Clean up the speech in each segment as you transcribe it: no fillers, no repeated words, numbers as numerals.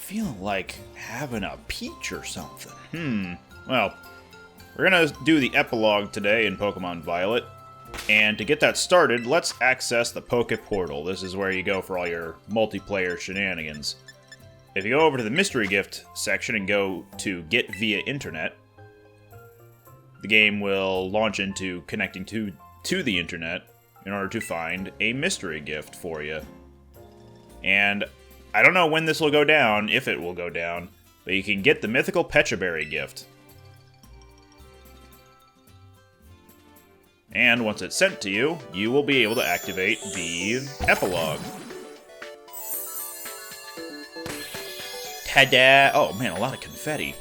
feeling like having a peach or something. Well, we're gonna do the epilogue today in Pokemon Violet. And to get that started, let's access the Poke Portal. This is where you go for all your multiplayer shenanigans. If you go over to the Mystery Gift section and go to Get Via Internet, the game will launch into connecting to the internet in order to find a mystery gift for you. And I don't know when this will go down, if it will go down, but you can get the mythical Pecha Berry gift. And once it's sent to you, you will be able to activate the epilogue. Ta-da! Oh man, a lot of confetti.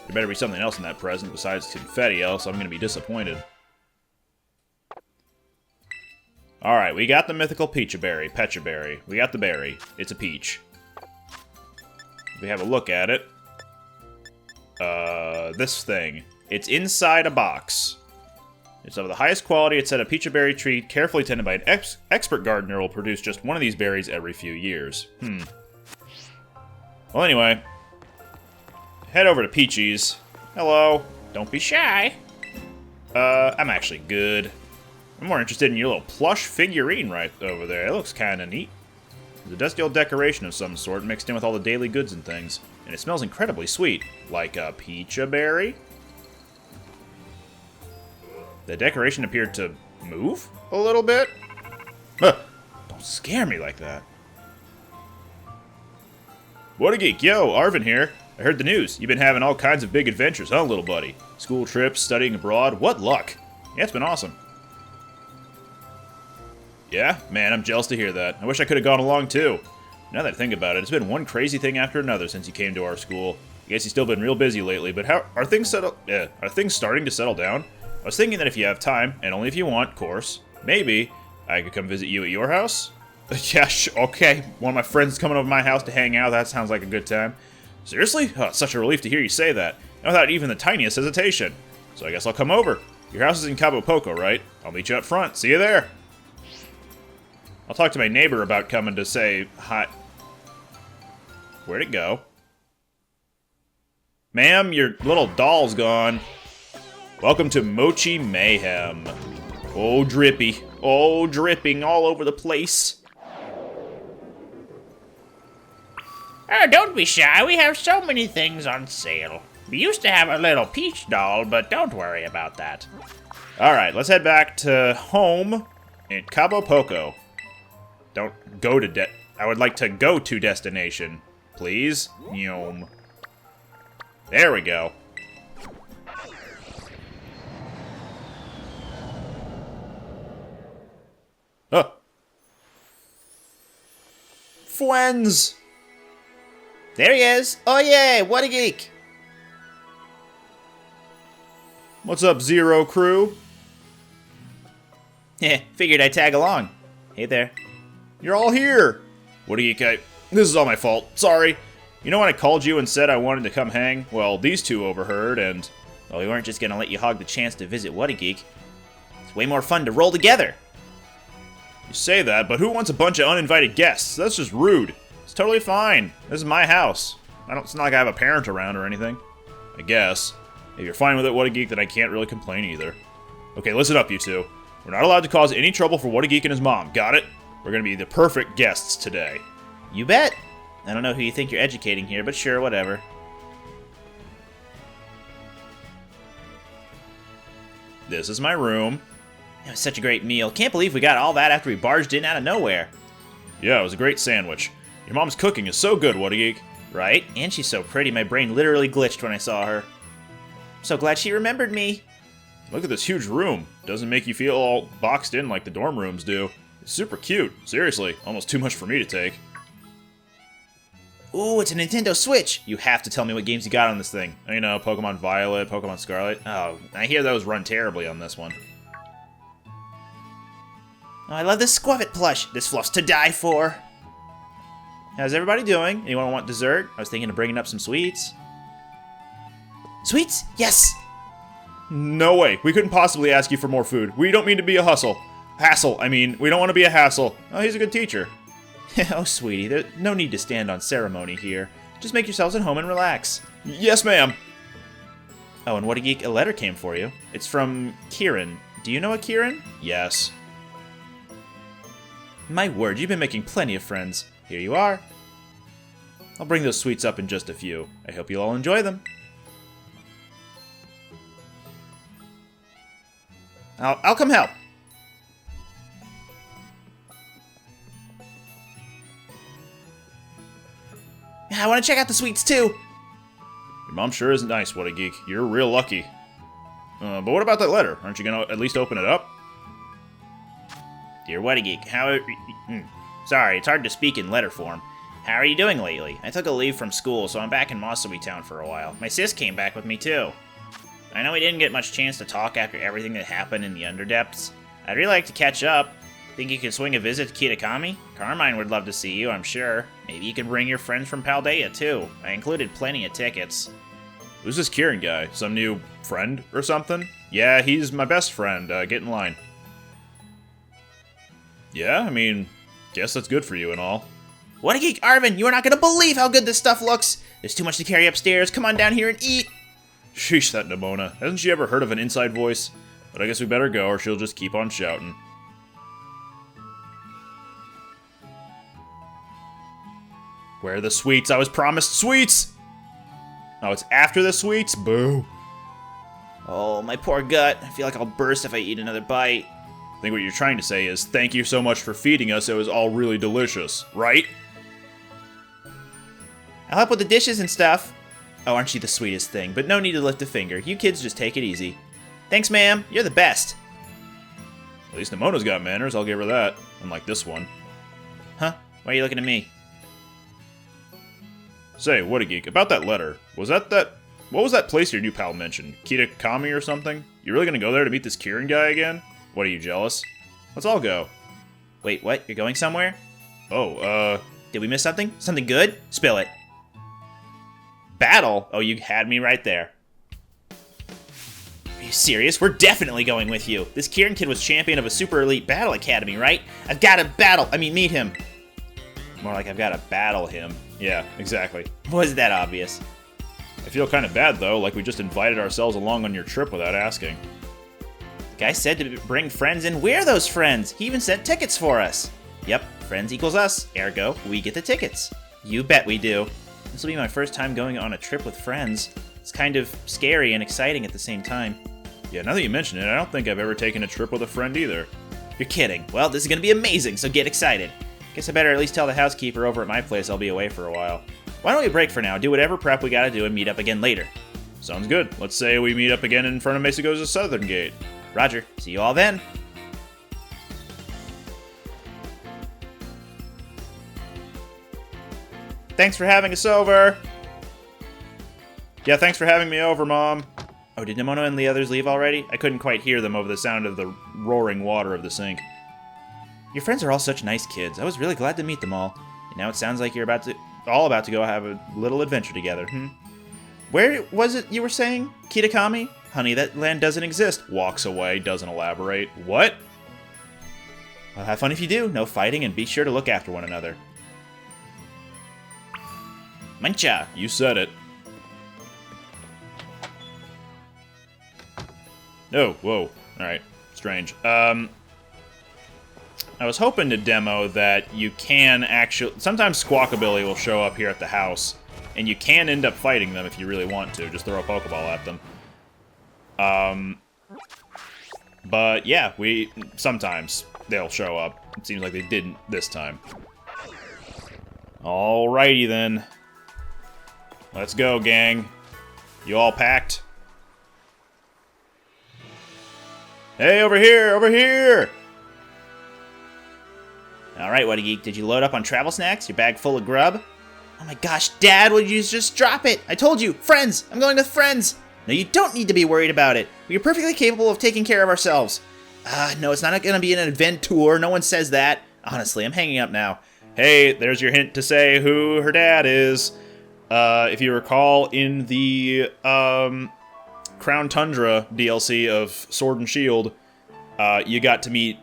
There better be something else in that present besides confetti, else I'm going to be disappointed. Alright, we got the mythical Pecha Berry. We got the berry. It's a peach. If we have a look at it, this thing. It's inside a box. It's of the highest quality. It's at a Pecha Berry tree, carefully tended by an expert gardener will produce just one of these berries every few years. Well, anyway, head over to Peachy's. Hello. Don't be shy. I'm actually good. I'm more interested in your little plush figurine right over there. It looks kind of neat. It's a dusty old decoration of some sort mixed in with all the daily goods and things. And it smells incredibly sweet. Like a Pecha Berry? The decoration appeared to move a little bit. Don't scare me like that. What a geek. Yo, Arvin here. I heard the news. You've been having all kinds of big adventures, huh, little buddy? School trips, studying abroad. What luck. Yeah, it's been awesome. Yeah? Man, I'm jealous to hear that. I wish I could have gone along, too. Now that I think about it, it's been one crazy thing after another since you came to our school. I guess you've still been real busy lately, but how are things starting to settle down? I was thinking that if you have time, and only if you want, of course, maybe I could come visit you at your house? Yeah, okay. One of my friends coming over to my house to hang out. That sounds like a good time. Seriously? Oh, it's such a relief to hear you say that. Without even the tiniest hesitation. So I guess I'll come over. Your house is in Cabo Poco, right? I'll meet you up front. See you there. I'll talk to my neighbor about coming to say hi. Where'd it go? Ma'am, your little doll's gone. Welcome to Mochi Mayhem. Oh, drippy. Oh, dripping all over the place. Oh, don't be shy. We have so many things on sale. We used to have a little peach doll, but don't worry about that. Alright, let's head back to home in Cabo Poco. Don't go to I would like to go to destination, please. Yum. There we go. Oh. Friends! There he is. Oh yeah, what a geek. What's up, Zero Crew? Heh, figured I'd tag along. Hey there. You're all here! What a geek, this is all my fault. Sorry. You know when I called you and said I wanted to come hang? Well, these two overheard and... Well, we weren't just gonna let you hog the chance to visit What a Geek. It's way more fun to roll together. You say that, but who wants a bunch of uninvited guests? That's just rude. It's totally fine. This is my house. It's not like I have a parent around or anything. I guess. If you're fine with it, What a Geek, then I can't really complain either. Okay, listen up, you two. We're not allowed to cause any trouble for What a Geek and his mom. Got it? We're gonna be the perfect guests today. You bet. I don't know who you think you're educating here, but sure, whatever. This is my room. It was such a great meal. Can't believe we got all that after we barged in out of nowhere. Yeah, it was a great sandwich. Your mom's cooking is so good, What a Geek. Right? And she's so pretty, my brain literally glitched when I saw her. I'm so glad she remembered me. Look at this huge room. Doesn't make you feel all boxed in like the dorm rooms do. It's super cute. Seriously, almost too much for me to take. Ooh, it's a Nintendo Switch. You have to tell me what games you got on this thing. You know, Pokemon Violet, Pokemon Scarlet. Oh, I hear those run terribly on this one. Oh, I love this Squavit plush. This fluff's to die for. How's everybody doing? Anyone want dessert? I was thinking of bringing up some sweets. Sweets? Yes! No way. We couldn't possibly ask you for more food. We don't mean to be a hassle. I mean, we don't want to be a hassle. Oh, he's a good teacher. Oh, sweetie, there's no need to stand on ceremony here. Just make yourselves at home and relax. Yes, ma'am. Oh, and what a geek, a letter came for you. It's from Kieran. Do you know a Kieran? Yes. My word, you've been making plenty of friends. Here you are. I'll bring those sweets up in just a few. I hope you'll all enjoy them. I'll come help. Yeah, I want to check out the sweets too. Your mom sure is nice, what a geek. You're real lucky. But what about that letter? Aren't you gonna at least open it up? Dear What a Geek, sorry, it's hard to speak in letter form. How are you doing lately? I took a leave from school, so I'm back in Mosawi Town for a while. My sis came back with me too. I know we didn't get much chance to talk after everything that happened in the Underdepths. I'd really like to catch up. Think you could swing a visit to Kitakami? Carmine would love to see you, I'm sure. Maybe you could bring your friends from Paldea too. I included plenty of tickets. Who's this Kieran guy? Some new friend or something? Yeah, he's my best friend. Get in line. Yeah, I mean, guess that's good for you and all. What a Geek, Arvin! You are not going to believe how good this stuff looks! There's too much to carry upstairs. Come on down here and eat! Sheesh, that Nimona. Hasn't she ever heard of an inside voice? But I guess we better go or she'll just keep on shouting. Where are the sweets? I was promised sweets! Oh, it's after the sweets? Boo. Oh, my poor gut. I feel like I'll burst if I eat another bite. I think what you're trying to say is, thank you so much for feeding us, it was all really delicious, right? I'll help with the dishes and stuff. Oh, aren't you the sweetest thing? But no need to lift a finger. You kids just take it easy. Thanks, ma'am. You're the best. At least Nimona's got manners, I'll give her that. Unlike this one. Huh? Why are you looking at me? Say, what a geek. About that letter. Was that what was that place your new pal mentioned? Kitakami or something? You really gonna go there to meet this Kieran guy again? What, are you jealous? Let's all go. Wait, what? You're going somewhere? Oh, Did we miss something? Something good? Spill it. Battle? Oh, you had me right there. Are you serious? We're definitely going with you. This Kieran kid was champion of a super elite battle academy, right? I've got to meet him. More like I've got to battle him. yeah, exactly. Was that obvious? I feel kind of bad, though, like we just invited ourselves along on your trip without asking. The guy said to bring friends, and we're those friends. He even sent tickets for us. Yep, friends equals us. Ergo, we get the tickets. You bet we do. This will be my first time going on a trip with friends. It's kind of scary and exciting at the same time. Yeah, now that you mention it, I don't think I've ever taken a trip with a friend either. You're kidding. Well, this is going to be amazing, so get excited. Guess I better at least tell the housekeeper over at my place I'll be away for a while. Why don't we break for now, do whatever prep we gotta do, and meet up again later? Sounds good. Let's say we meet up again in front of Mesago's Southern Gate. Roger. See you all then. Thanks for having us over. Yeah, thanks for having me over, Mom. Oh, did Nimona and the others leave already? I couldn't quite hear them over the sound of the roaring water of the sink. Your friends are all such nice kids. I was really glad to meet them all. And now it sounds like you're all about to go have a little adventure together, Where was it you were saying? Kitakami? Honey, that land doesn't exist. Walks away, doesn't elaborate. What? Well, have fun if you do. No fighting, and be sure to look after one another. Mancha! You said it. Oh, whoa. Alright. Strange. I was hoping to demo that you can actually... Sometimes Squawkabilly will show up here at the house, and you can end up fighting them if you really want to. Just throw a Pokeball at them. But yeah, sometimes they'll show up. It seems like they didn't this time. Alrighty then. Let's go, gang. You all packed? Hey, over here! Over here! Alright, What a Geek, did you load up on travel snacks? Your bag full of grub? Oh my gosh, Dad, would you just drop it? I told you, friends! I'm going with friends! No, you don't need to be worried about it. We are perfectly capable of taking care of ourselves. No, it's not going to be an event tour. No one says that. Honestly, I'm hanging up now. Hey, there's your hint to say who her dad is. If you recall, in the Crown Tundra DLC of Sword and Shield, you got to meet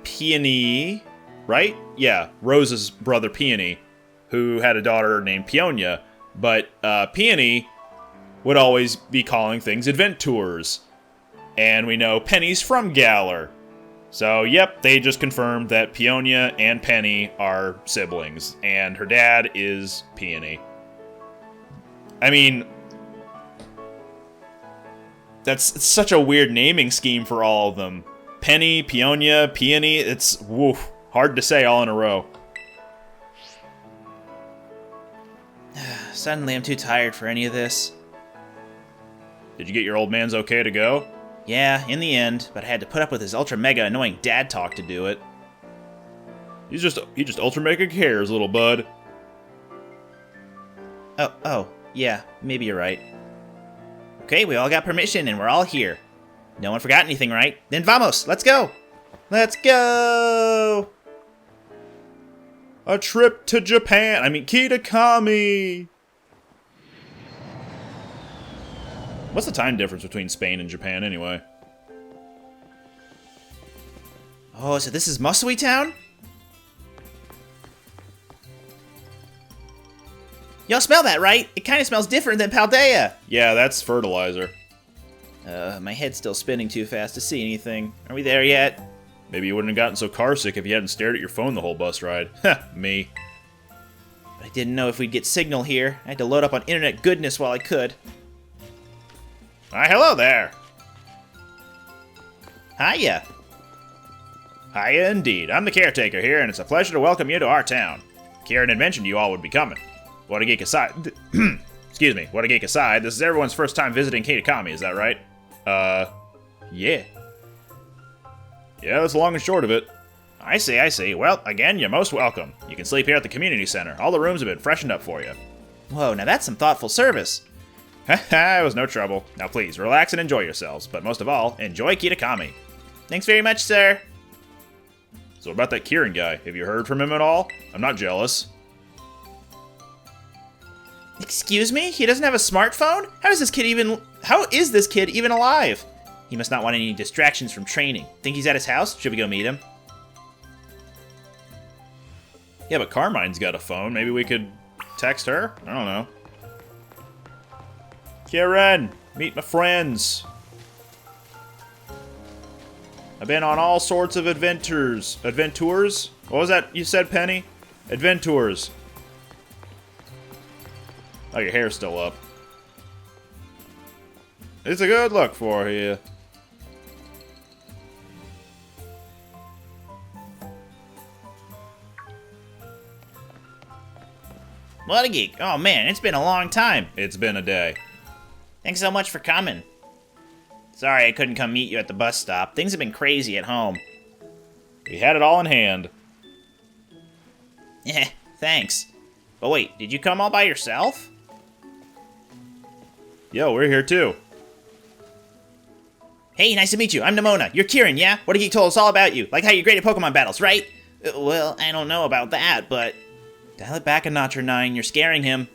Peony, right? Yeah, Rose's brother Peony. who had a daughter named Peonia, but Peony would always be calling things adventures. And we know Penny's from Galar. So, yep, they just confirmed that Peonia and Penny are siblings, and her dad is Peony. I mean, it's such a weird naming scheme for all of them. Penny, Peonia, Peony, it's hard to say all in a row. Suddenly I'm too tired for any of this. Did you get your old man's okay to go? Yeah, in the end, but I had to put up with his ultra mega annoying dad talk to do it. He just ultra mega cares, little bud. Oh, yeah, maybe you're right. Okay, we all got permission and we're all here. No one forgot anything, right? Then vamos, let's go! Let's go! A trip to Japan! I mean, Kitakami! What's the time difference between Spain and Japan, anyway? Oh, so this is Mochi Town? Y'all smell that, right? It kind of smells different than Paldea. Yeah, that's fertilizer. My head's still spinning too fast to see anything. Are we there yet? Maybe you wouldn't have gotten so carsick if you hadn't stared at your phone the whole bus ride. Heh, me. But I didn't know if we'd get signal here. I had to load up on internet goodness while I could. Hi, hello there. Hiya. Hiya indeed. I'm the caretaker here, and it's a pleasure to welcome you to our town. Kieran had mentioned you all would be coming. What a geek aside. Excuse me. What a geek aside. This is everyone's first time visiting Kitakami, is that right? Yeah. Yeah, that's the long and short of it. I see. Well, again, you're most welcome. You can sleep here at the community center. All the rooms have been freshened up for you. Whoa, now that's some thoughtful service. Haha, it was no trouble. Now please, relax and enjoy yourselves. But most of all, enjoy Kitakami. Thanks very much, sir. So about that Kieran guy, have you heard from him at all? I'm not jealous. Excuse me? He doesn't have a smartphone? How is this kid even alive? He must not want any distractions from training. Think he's at his house? Should we go meet him? Yeah, but Carmine's got a phone. Maybe we could text her? I don't know. Kieran, meet my friends. I've been on all sorts of adventures. Adventures? What was that you said, Penny? Adventures. Oh, your hair's still up. It's a good look for you. What a geek. Oh man, it's been a long time. It's been a day. Thanks so much for coming. Sorry I couldn't come meet you at the bus stop. Things have been crazy at home. We had it all in hand. Yeah, thanks. But wait, did you come all by yourself? Yo, we're here too. Hey, nice to meet you. I'm Nimona. You're Kieran, yeah? What a Geek told us all about you. Like how you're great at Pokemon battles, right? Well, I don't know about that, but... Dial it back a notch or 9. You're scaring him.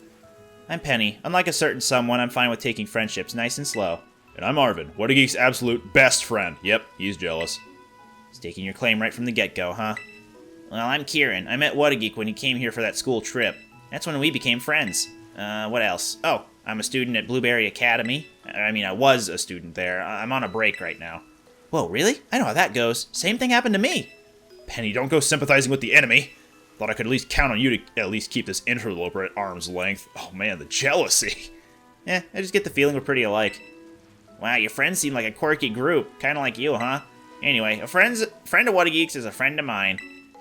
I'm Penny. Unlike a certain someone, I'm fine with taking friendships nice and slow. And I'm Arvin, What a Geek's absolute best friend. Yep, he's jealous. Staking your claim right from the get-go, huh? Well, I'm Kieran. I met What a Geek when he came here for that school trip. That's when we became friends. What else? Oh, I'm a student at Blueberry Academy. I mean, I was a student there. I'm on a break right now. Whoa, really? I know how that goes. Same thing happened to me. Penny, don't go sympathizing with the enemy. Thought I could at least count on you to at least keep this interloper at arm's length. Oh man, the jealousy. I just get the feeling we're pretty alike. Wow, your friends seem like a quirky group. Kinda like you, huh? Anyway, a friend of What a Geeks is a friend of mine.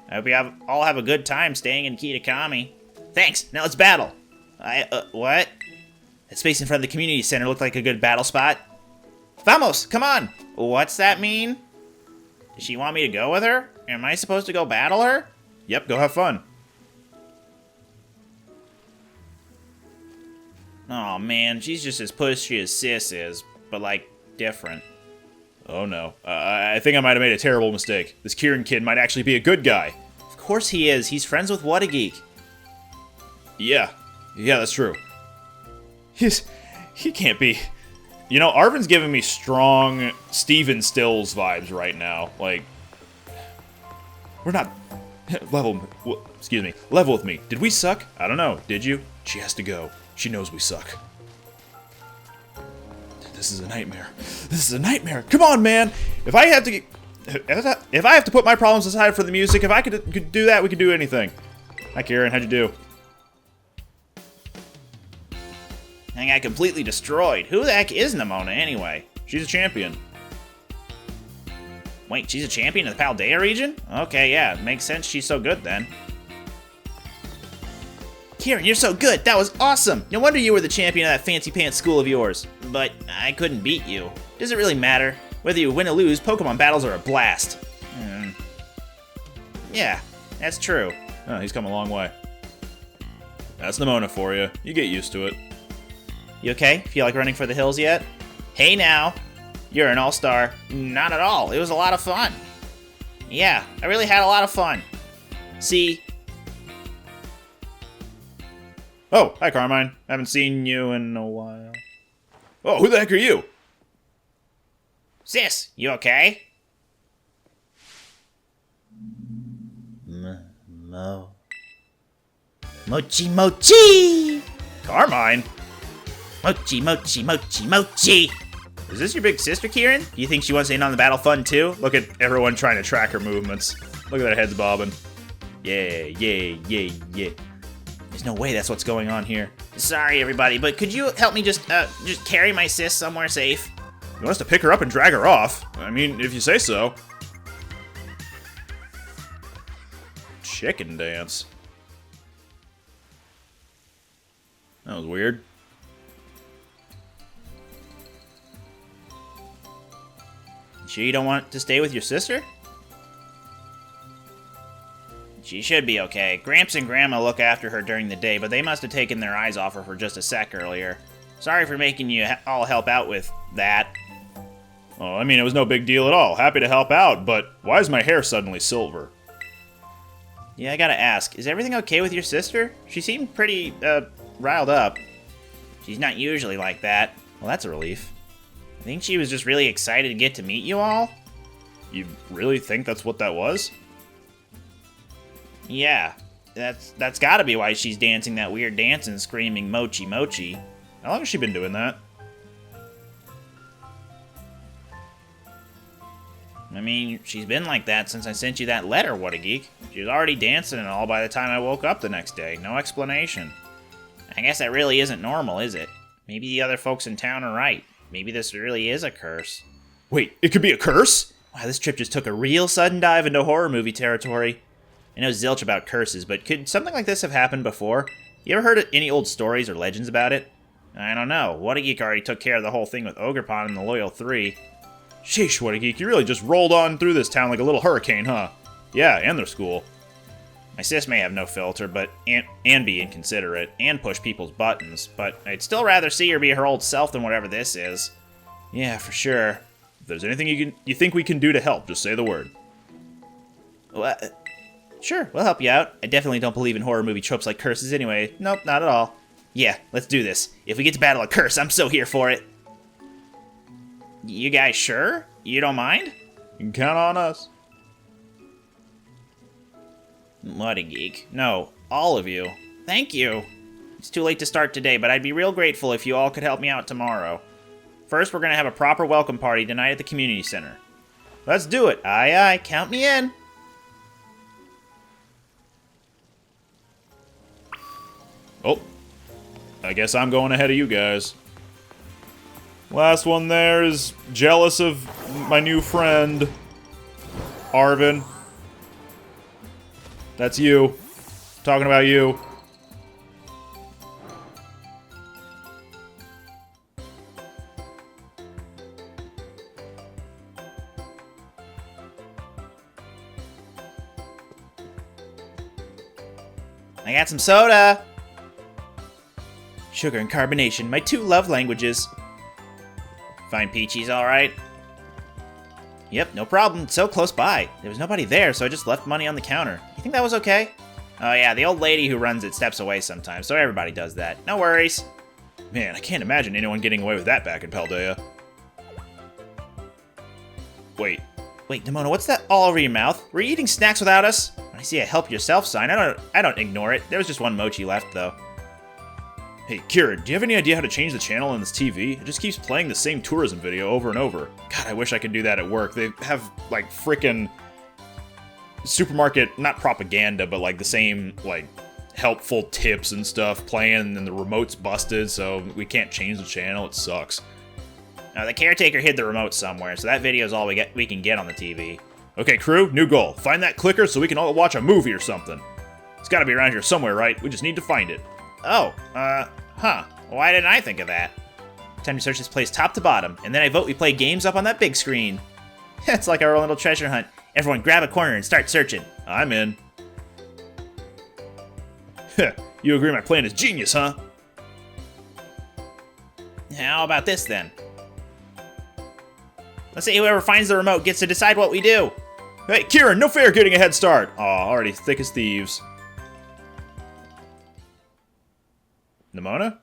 I hope you all have a good time staying in Kitakami. Thanks, now let's battle. What? That space in front of the community center looked like a good battle spot. Vamos, come on! What's that mean? Does she want me to go with her? Am I supposed to go battle her? Yep, go have fun. Oh man, she's just as pushy as Sis is, but like, different. Oh no, I think I might have made a terrible mistake. This Kieran kid might actually be a good guy. Of course he is, he's friends with What a Geek. Yeah, that's true. He can't be. You know, Arvin's giving me strong Steven Stills vibes right now. Like, we're not Level with me. Did we suck? I don't know. Did you? She has to go. She knows we suck. This is a nightmare. This is a nightmare. Come on, man. If I have to put my problems aside for the music, if I could do that, we could do anything. Hi, Karen. How'd you do? I got completely destroyed. Who the heck is Nimona anyway? She's a champion. Wait, she's a champion of the Paldea region? Okay, yeah, makes sense she's so good then. Kieran, you're so good! That was awesome! No wonder you were the champion of that fancy pants school of yours. But I couldn't beat you. Does it really matter? Whether you win or lose, Pokemon battles are a blast. Yeah, that's true. Oh, he's come a long way. That's Nimona for you. You get used to it. You okay? Feel like running for the hills yet? Hey now! You're an all-star. Not at all. It was a lot of fun. Yeah, I really had a lot of fun. See? Oh, hi Carmine. Haven't seen you in a while. Oh, who the heck are you? Sis, you okay? Mochi mochi! Carmine? Mochi mochi mochi mochi! Is this your big sister, Kieran? Do you think she wants in on the battle fun too? Look at everyone trying to track her movements. Look at their heads bobbing. Yeah, yeah, yeah, yeah. There's no way that's what's going on here. Sorry, everybody, but could you help me just carry my sis somewhere safe? You want us to pick her up and drag her off? I mean, if you say so. Chicken dance. That was weird. Sure you don't want to stay with your sister? She should be okay. Gramps and Grandma look after her during the day, but they must have taken their eyes off her for just a sec earlier. Sorry for making you all help out with that. Oh, I mean, it was no big deal at all. Happy to help out, but why is my hair suddenly silver? Yeah, I gotta ask, is everything okay with your sister? She seemed pretty, riled up. She's not usually like that. Well, that's a relief. I think she was just really excited to get to meet you all. You really think that's what that was? Yeah, that's gotta be why she's dancing that weird dance and screaming mochi mochi. How long has she been doing that? I mean, she's been like that since I sent you that letter, what a geek. She was already dancing and all by the time I woke up the next day. No explanation. I guess that really isn't normal, is it? Maybe the other folks in town are right. Maybe this really is a curse. Wait, it could be a curse? Wow, this trip just took a real sudden dive into horror movie territory. I know zilch about curses, but could something like this have happened before? You ever heard of any old stories or legends about it? I don't know. What a Geek already took care of the whole thing with Ogrepon and the Loyal 3. Sheesh, What a Geek, you really just rolled on through this town like a little hurricane, huh? Yeah, and their school. My sis may have no filter, but and be inconsiderate, and push people's buttons, but I'd still rather see her be her old self than whatever this is. Yeah, for sure. If there's anything you think we can do to help, just say the word. Well, sure, we'll help you out. I definitely don't believe in horror movie tropes like curses anyway. Nope, not at all. Yeah, let's do this. If we get to battle a curse, I'm so here for it. You guys sure? You don't mind? You can count on us. What a geek. No, all of you. Thank you. It's too late to start today, but I'd be real grateful if you all could help me out tomorrow. First, we're going to have a proper welcome party tonight at the community center. Let's do it. Aye, aye, count me in. Oh, I guess I'm going ahead of you guys. Last one there is jealous of my new friend, Arvin. That's you. Talking about you. I got some soda. Sugar and carbonation, my two love languages. Find Peachy's alright? Yep, no problem. It's so close by. There was nobody there, so I just left money on the counter. You think that was okay? Oh yeah, the old lady who runs it steps away sometimes, so everybody does that. No worries. Man, I can't imagine anyone getting away with that back in Paldea. Wait. Wait, Nimona, what's that all over your mouth? Were you eating snacks without us? When I see a help yourself sign, I don't ignore it. There was just one mochi left, though. Hey, Kira, do you have any idea how to change the channel on this TV? It just keeps playing the same tourism video over and over. God, I wish I could do that at work. They have, like, frickin' supermarket, not propaganda, but, like, the same, like, helpful tips and stuff playing, and the remote's busted, so we can't change the channel. It sucks. The caretaker hid the remote somewhere, so that video is all we can get on the TV. Okay, crew, new goal. Find that clicker so we can all watch a movie or something. It's gotta be around here somewhere, right? We just need to find it. Oh, huh. Why didn't I think of that? Time to search this place top to bottom, and then I vote we play games up on that big screen. It's like our little treasure hunt. Everyone grab a corner and start searching. I'm in. Heh, you agree my plan is genius, huh? How about this, then? Let's say whoever finds the remote gets to decide what we do. Hey, Kieran, no fair getting a head start. Aw, already thick as thieves. Nimona?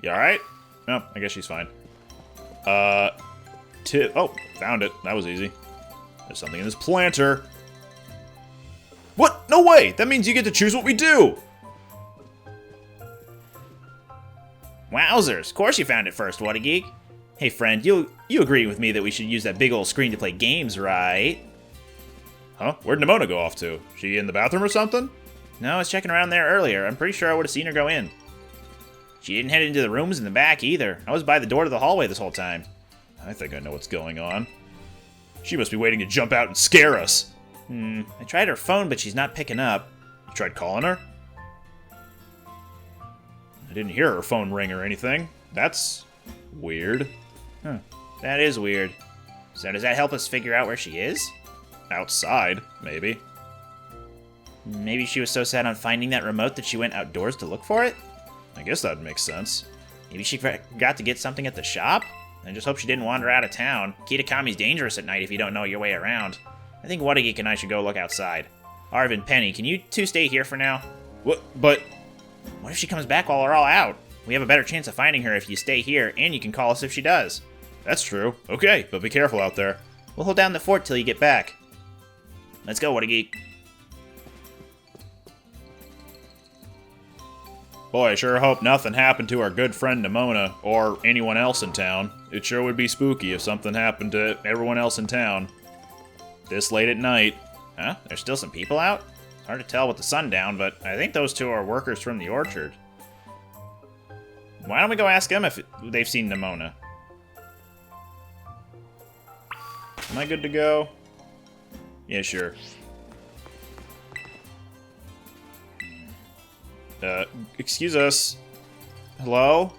You alright? No, I guess she's fine. Oh, found it. That was easy. There's something in this planter. What? No way! That means you get to choose what we do! Wowzers, of course you found it first, what a geek. Hey friend, you agree with me that we should use that big old screen to play games, right? Huh? Where'd Nimona go off to? She in the bathroom or something? No, I was checking around there earlier. I'm pretty sure I would have seen her go in. She didn't head into the rooms in the back either. I was by the door to the hallway this whole time. I think I know what's going on. She must be waiting to jump out and scare us. I tried her phone, but she's not picking up. You tried calling her? I didn't hear her phone ring or anything. That's weird. Huh. That is weird. So does that help us figure out where she is? Outside, maybe. Maybe she was so sad on finding that remote that she went outdoors to look for it? I guess that makes sense. Maybe she forgot to get something at the shop? I just hope she didn't wander out of town. Kitakami's dangerous at night if you don't know your way around. I think Wadageek and I should go look outside. Arvin, Penny, can you two stay here for now? What? But... What if she comes back while we're all out? We have a better chance of finding her if you stay here, and you can call us if she does. That's true. Okay, but be careful out there. We'll hold down the fort till you get back. Let's go, Wadageek. Boy, I sure hope nothing happened to our good friend Nimona, or anyone else in town. It sure would be spooky if something happened to everyone else in town. This late at night. Huh? There's still some people out? It's hard to tell with the sun down, but I think those two are workers from the orchard. Why don't we go ask them if they've seen Nimona? Am I good to go? Yeah, sure. Excuse us. Hello?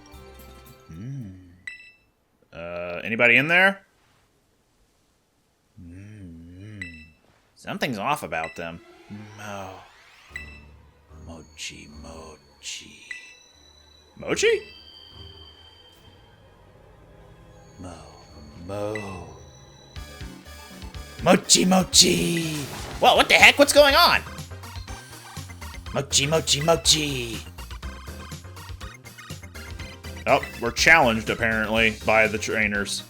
Anybody in there? Something's off about them. Mochi. Mochi? Mochi. Whoa, what the heck? What's going on? Mochi. Oh, we're challenged, apparently, by the trainers.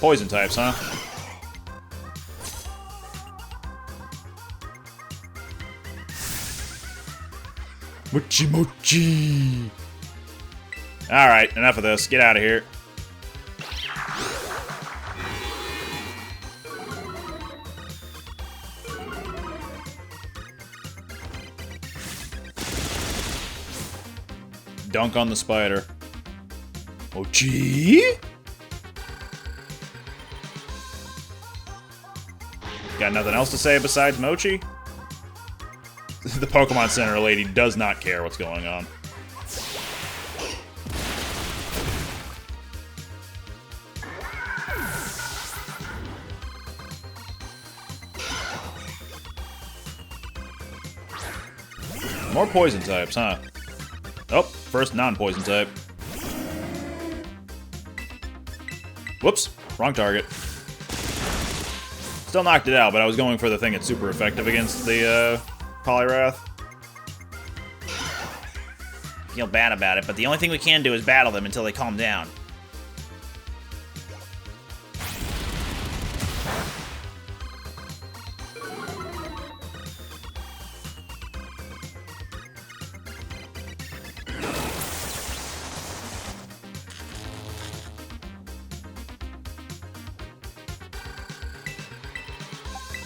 Poison types, huh? Mochi. Alright, enough of this. Get out of here. Dunk on the spider. Mochi? Got nothing else to say besides Mochi? The Pokemon Center lady does not care what's going on. More poison types, huh? Oh, first non-poison type. Whoops, wrong target. Still knocked it out, but I was going for the thing that's super effective against the Poliwrath. Feel bad about it, but the only thing we can do is battle them until they calm down.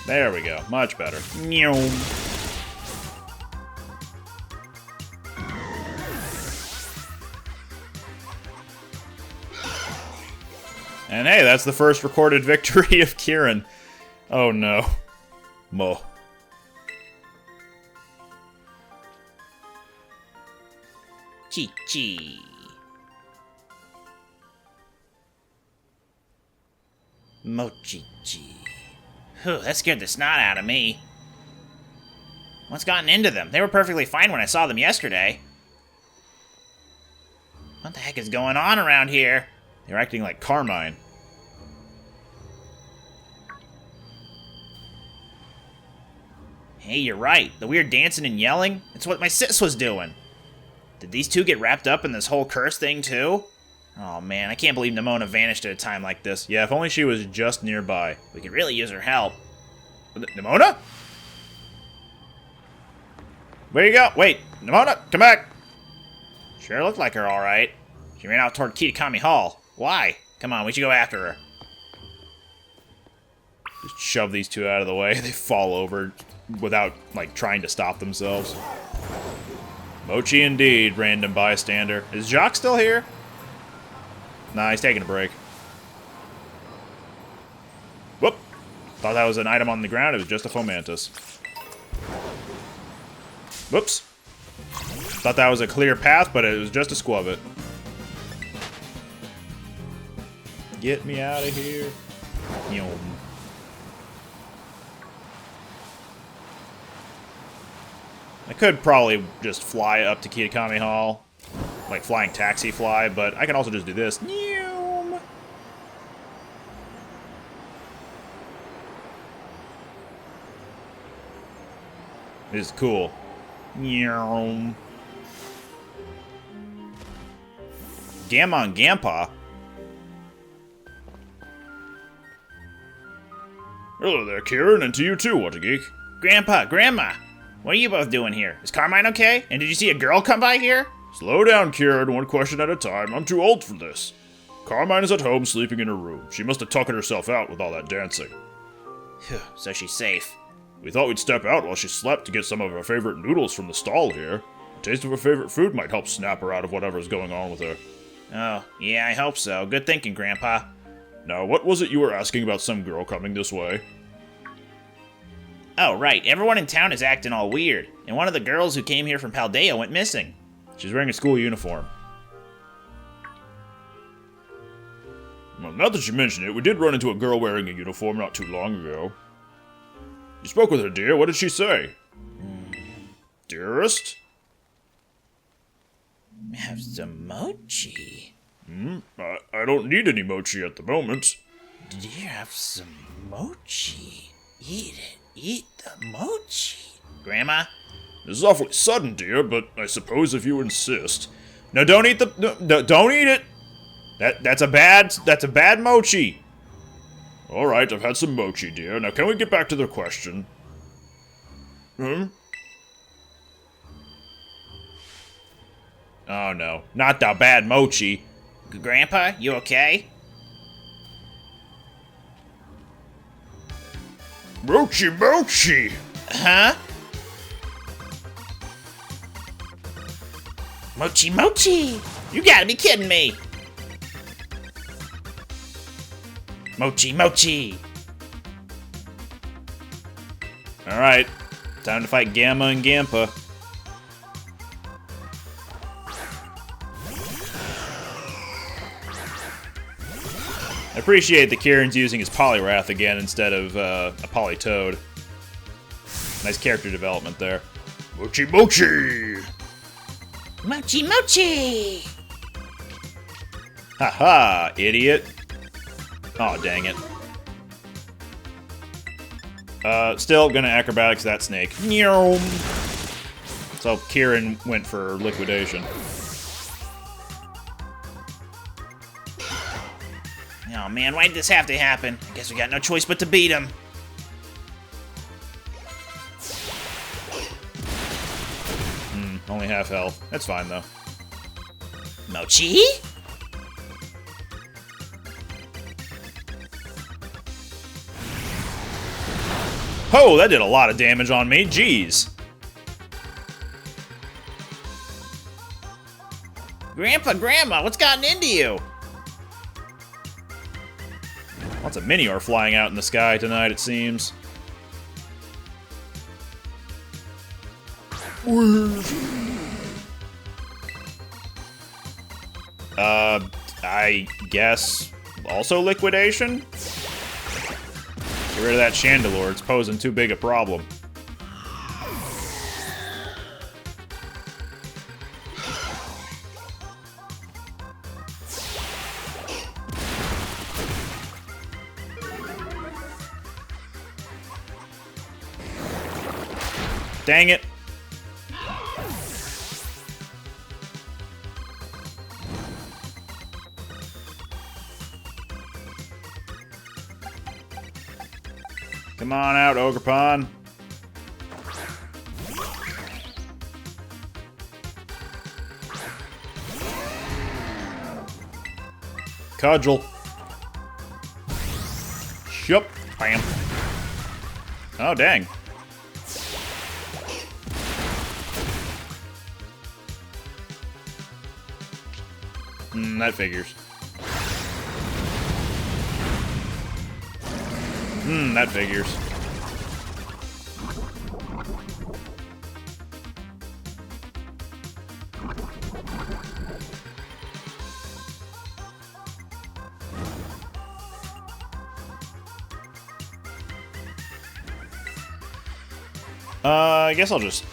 There we go. Much better. And hey, that's the first recorded victory of Kieran. Oh no. Mo. Chi-chi. Mochi-chi. Whew, that scared the snot out of me. What's gotten into them? They were perfectly fine when I saw them yesterday. What the heck is going on around here? They're acting like Carmine. Hey, you're right. The weird dancing and yelling? It's what my sis was doing. Did these two get wrapped up in this whole curse thing, too? Oh, man, I can't believe Nimona vanished at a time like this. Yeah, if only she was just nearby. We could really use her help. Nimona? Where you go? Wait, Nimona, come back. Sure looked like her, all right. She ran out toward Kitakami Hall. Why? Come on, we should go after her. Just shove these two out of the way. They fall over without, like, trying to stop themselves. Mochi indeed, random bystander. Is Jacques still here? Nah, he's taking a break. Whoop! Thought that was an item on the ground. It was just a fomantis. Whoops. Thought that was a clear path, but it was just a squubit. Get me out of here. Yum. I could probably just fly up to Kitakami Hall. Like flying taxi fly, but I can also just do this. Yum. This is cool. Yum. Gamma and Gampa. Hello there, Kieran, and to you too, What a Geek. Grandpa, Grandma, what are you both doing here? Is Carmine okay? And did you see a girl come by here? Slow down, Kieran, one question at a time. I'm too old for this. Carmine is at home sleeping in her room. She must have tuckered herself out with all that dancing. Phew, so she's safe. We thought we'd step out while she slept to get some of her favorite noodles from the stall here. A taste of her favorite food might help snap her out of whatever's going on with her. Oh, yeah, I hope so. Good thinking, Grandpa. Now, what was it you were asking about some girl coming this way? Oh, right. Everyone in town is acting all weird, and one of the girls who came here from Paldea went missing. She's wearing a school uniform. Well, now that you mention it, we did run into a girl wearing a uniform not too long ago. You spoke with her, dear. What did she say? Dearest? Have some mochi. I don't need any mochi at the moment. Did you have some mochi? Eat it. Eat the mochi. Grandma? This is awfully sudden, dear, but I suppose if you insist. No, don't eat the... No, don't eat it! That's a bad mochi! Alright, I've had some mochi, dear. Now, can we get back to the question? Oh, no. Not the bad mochi. Grandpa, you okay? Mochi, mochi! Huh? Mochi, mochi! You gotta be kidding me! Mochi, mochi! Alright, time to fight Gamma and Gampa. I appreciate that Kieran's using his Poliwrath again instead of a Politoad. Nice character development there. Mochi, mochi! Mochi, mochi! Haha, idiot. Oh, dang it. Still gonna acrobatics that snake. So Kieran went for liquidation. Oh man, why did this have to happen? I guess we got no choice but to beat him. Only half health. That's fine though. Mochi? Oh, that did a lot of damage on me. Jeez. Grandpa, Grandma, what's gotten into you? Lots of Minior flying out in the sky tonight, it seems. I guess also liquidation? Get rid of that Chandelure, it's posing too big a problem. Dang it. Come on out, Ogerpon. Cudgel. Yup. Bam. Oh, dang. That figures. That figures. I guess I'll just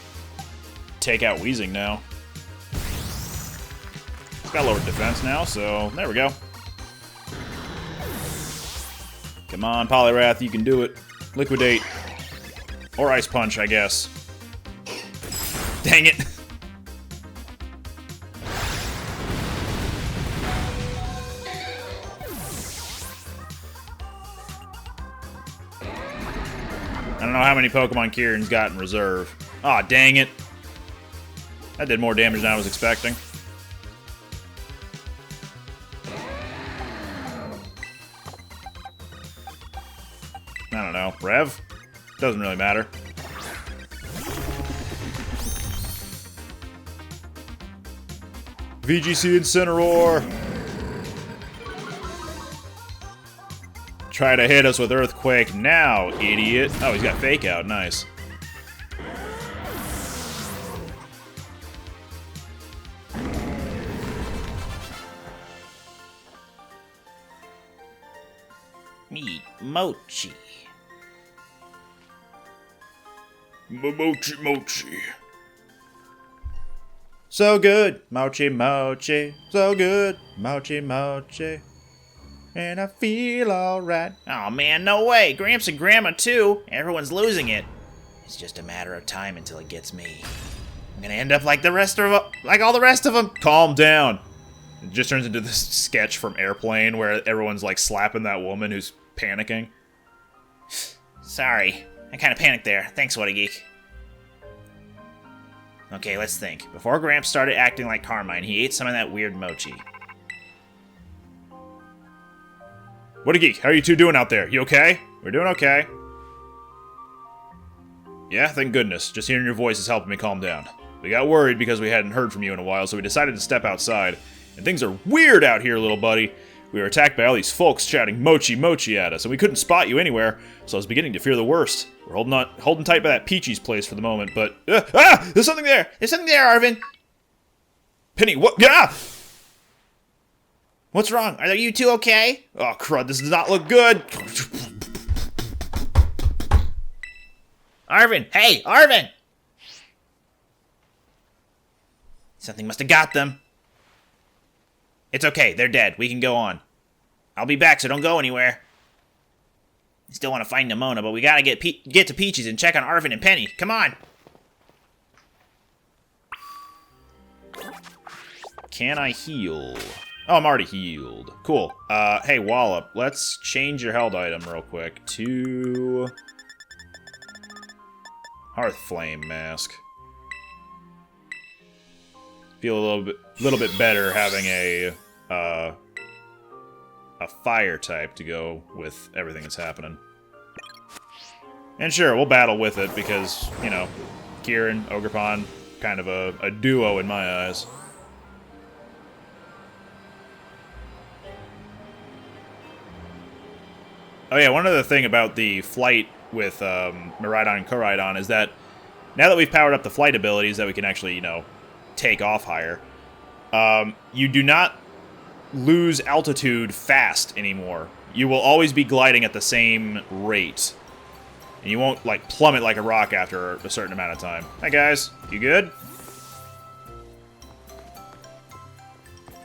take out Weezing now. Got lowered defense now, so there we go. Come on, Poliwrath, you can do it. Liquidate. Or Ice Punch, I guess. Dang it. I don't know how many Pokemon Kieran's got in reserve. Aw, dang it. That did more damage than I was expecting. I don't know. Rev? Doesn't really matter. VGC Incineroar! Try to hit us with Earthquake now, idiot. Oh, he's got Fake Out. Nice. Meet Mochi. Mochi, mochi. So good, mochi, mochi. So good, mochi, mochi. And I feel alright. Oh man, no way. Gramps and Grandma too. Everyone's losing it. It's just a matter of time until it gets me. I'm gonna end up like the rest of like all the rest of them. Calm down. It just turns into this sketch from Airplane where everyone's like slapping that woman who's panicking. Sorry. I kind of panicked there. Thanks, What a Geek. Okay, let's think. Before Gramps started acting like Carmine, he ate some of that weird mochi. What a Geek, how are you two doing out there? You okay? We're doing okay. Yeah, thank goodness. Just hearing your voice is helping me calm down. We got worried because we hadn't heard from you in a while, so we decided to step outside. And things are weird out here, little buddy. We were attacked by all these folks shouting mochi mochi at us, and we couldn't spot you anywhere, so I was beginning to fear the worst. We're holding tight by that Peachy's place for the moment, but... There's something there! There's something there, Arvin! Penny, what? Ah! What's wrong? Are you two okay? Oh, crud, this does not look good! Arvin! Hey, Arvin! Something must have got them. It's okay, they're dead. We can go on. I'll be back, so don't go anywhere. I still want to find Nimona, but we gotta get to Peachy's and check on Arvin and Penny. Come on! Can I heal? Oh, I'm already healed. Cool. Hey, Wallop, let's change your held item real quick to... Hearth Flame Mask. Feel a little bit better having a fire type to go with everything that's happening. And sure, we'll battle with it because, you know, Kieran, Ogrepon, kind of a duo in my eyes. Oh yeah, one other thing about the flight with Miraidon and Koraidon is that now that we've powered up the flight abilities that we can actually, you know, take off higher, you do not lose altitude fast anymore. You will always be gliding at the same rate. And you won't, like, plummet like a rock after a certain amount of time. Hi, guys. You good?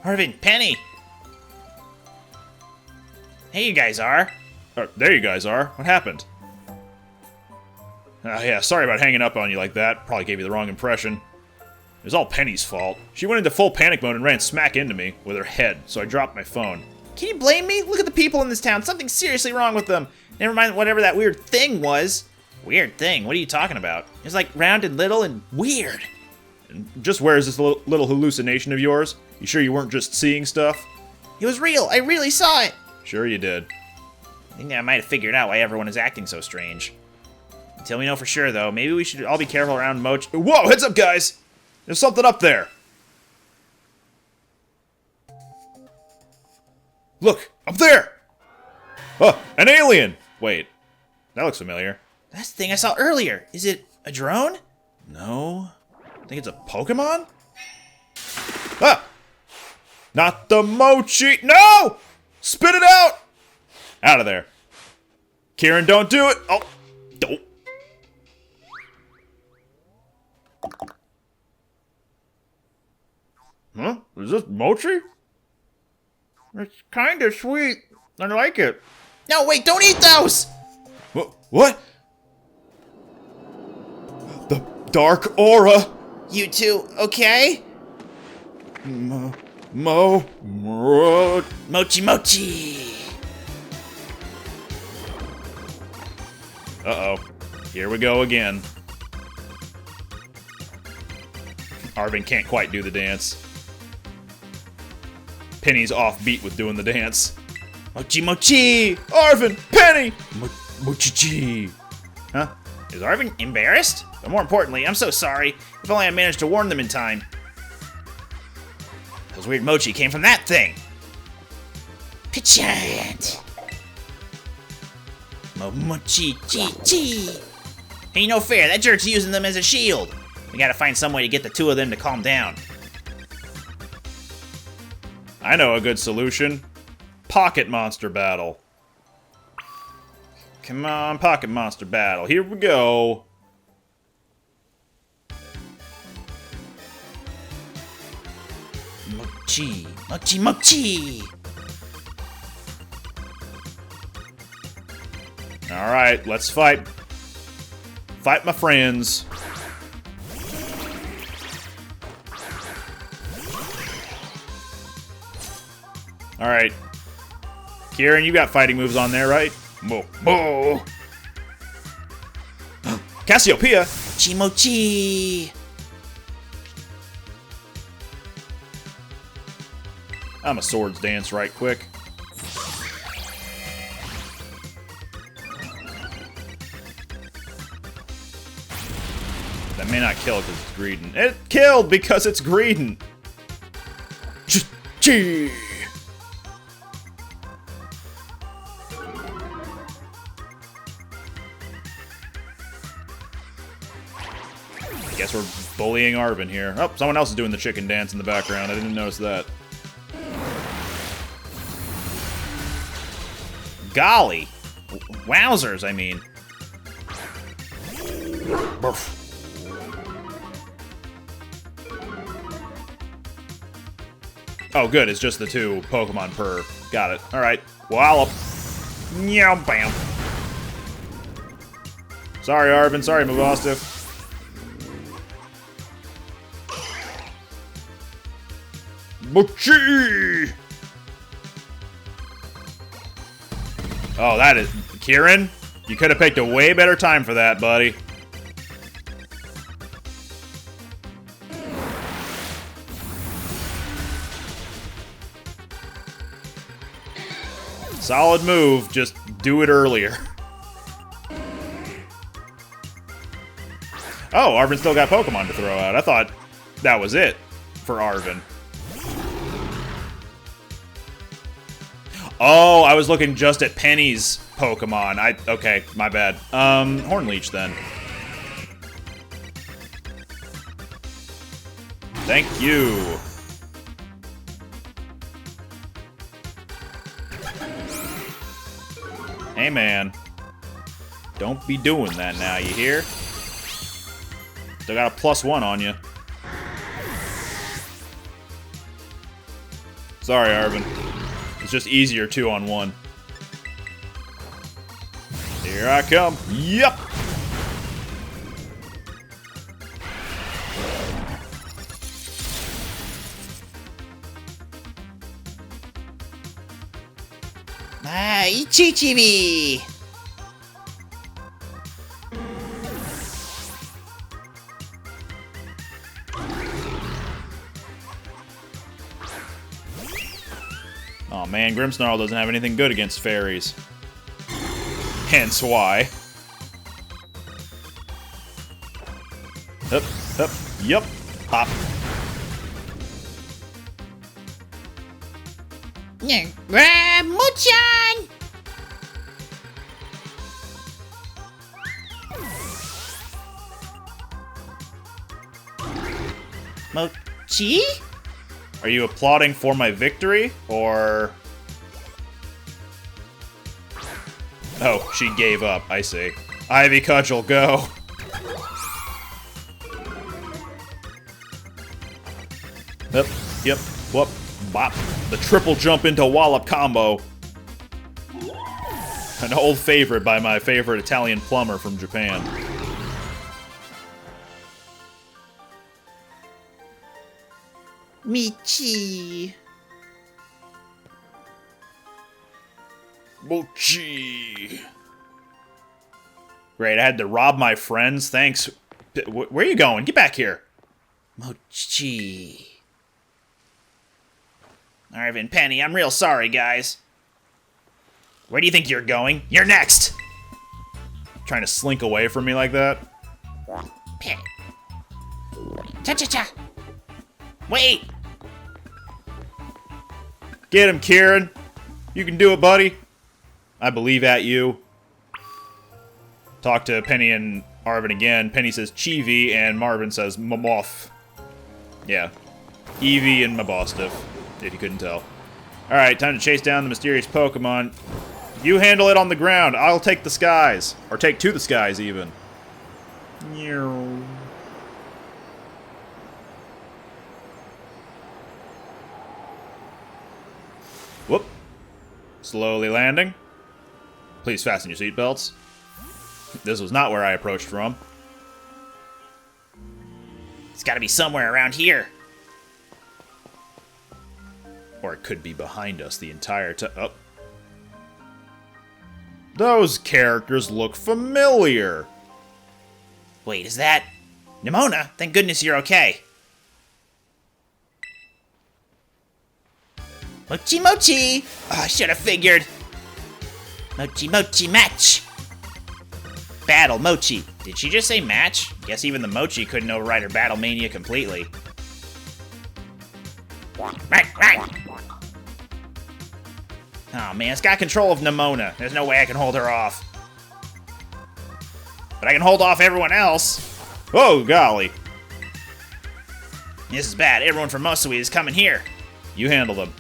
Arvin, Penny! Hey, you guys are. There you guys are. What happened? Yeah, sorry about hanging up on you like that. Probably gave you the wrong impression. It was all Penny's fault. She went into full panic mode and ran smack into me with her head, so I dropped my phone. Can you blame me? Look at the people in this town. Something's seriously wrong with them. Never mind whatever that weird thing was. Weird thing? What are you talking about? It was like round and little and weird. And just where's this little hallucination of yours? You sure you weren't just seeing stuff? It was real. I really saw it. Sure you did. I think I might have figured out why everyone is acting so strange. Until we know for sure, though, maybe we should all be careful around Moch. Whoa, heads up, guys! There's something up there. Look, up there! Oh, an alien! Wait, that looks familiar. That's the thing I saw earlier. Is it a drone? No. I think it's a Pokemon? Ah! Not the mochi! No! Spit it out! Out of there. Kieran, don't do it! Oh, don't. Huh? Is this mochi? It's kind of sweet. I like it. No, wait, don't eat those! What? The dark aura. You two, okay? Mochi mochi! Uh-oh. Here we go again. Arvin can't quite do the dance. Penny's offbeat with doing the dance. Mochi mochi! Arvin! Penny! Mochi! Huh? Is Arvin embarrassed? But more importantly, I'm so sorry. If only I managed to warn them in time. Those weird mochi came from that thing. Pichant! Mochi chi chi! Ain't no fair, that jerk's using them as a shield. We gotta find some way to get the two of them to calm down. I know a good solution. Pocket monster battle. Come on, pocket monster battle. Here we go. Mochi, mochi, mochi! Alright, let's fight. Fight my friends. Alright. Kieran, you got fighting moves on there, right? Mo. Cassiopeia! Mochi, mochi! I'm a swords dance right quick. That may not kill because it's greeding. It killed because it's greeding! Chee! Guess we're bullying Arvin here. Oh, someone else is doing the chicken dance in the background. I didn't notice that. Golly! Wowzers, I mean. Oh, good. It's just the two Pokemon per. Got it. Alright. Wallop. Meow, bam. Sorry, Arvin. Sorry, Mabosstiff. Mochi! Oh, that is... Kieran? You could have picked a way better time for that, buddy. Solid move, just do it earlier. Oh, Arvin still got Pokemon to throw out. I thought that was it for Arvin. Oh, I was looking just at Penny's Pokemon. Okay, my bad. Hornleech then. Thank you. Hey, man. Don't be doing that now, you hear? Still got a +1 on you. Sorry, Arvin. It's just easier 2-on-1. Here I come. Yep! Ichichibi! Oh man, Grimmsnarl doesn't have anything good against fairies. Hence why. Hup, hup, yup, hop. Mochan! Mochi? Are you applauding for my victory, or... Oh, she gave up, I see. Ivy Cudgel, go! Yep, whoop, bop. The triple jump into wallop combo. An old favorite by my favorite Italian plumber from Japan. Michi. Mochi. Great, I had to rob my friends. Thanks. Where are you going? Get back here. Mochi. Arvin, Penny, I'm real sorry, guys. Where do you think you're going? You're next! Trying to slink away from me like that? Penny. Cha-cha-cha! Wait! Get him, Kieran. You can do it, buddy. I believe at you. Talk to Penny and Arvin again. Penny says Chibi, and Marvin says Mamoth. Yeah. Eevee and Mabosstiff, if you couldn't tell. Alright, time to chase down the mysterious Pokemon. You handle it on the ground. I'll take the skies. Or take to the skies, even. Whoop. Slowly landing. Please fasten your seatbelts. This was not where I approached from. It's gotta be somewhere around here. Or it could be behind us the entire time. Oh. Those characters look familiar. Wait, is that... Nimona? Thank goodness you're okay. Mochi Mochi! Oh, I should have figured. Mochi Mochi match! Battle Mochi. Did she just say match? Guess even the Mochi couldn't override her battle mania completely. Oh man, it's got control of Nimona. There's no way I can hold her off. But I can hold off everyone else. Oh, golly. This is bad. Everyone from Mosui is coming here. You handle them.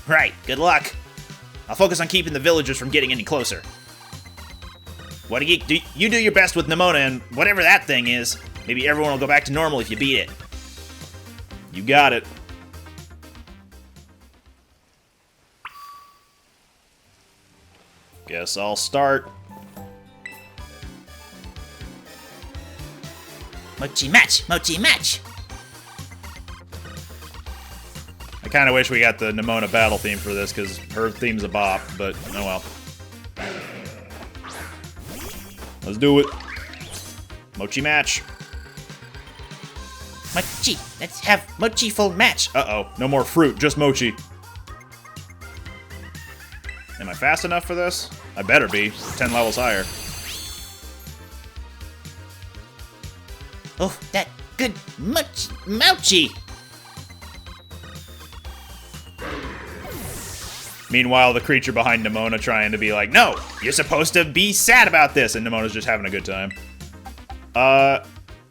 Right, good luck. I'll focus on keeping the villagers from getting any closer. What a geek, you do your best with Nimona and whatever that thing is. Maybe everyone will go back to normal if you beat it. You got it. Guess I'll start. Mochi match! Mochi match! I kind of wish we got the Nimona battle theme for this, because her theme's a bop, but oh well. Let's do it. Mochi match. Mochi! Let's have Mochi full match! Uh-oh, no more fruit, just Mochi. Am I fast enough for this? I better be. 10 levels higher. Oh, that good mochi. Meanwhile, the creature behind Nimona trying to be like, no, you're supposed to be sad about this, and Nimona's just having a good time.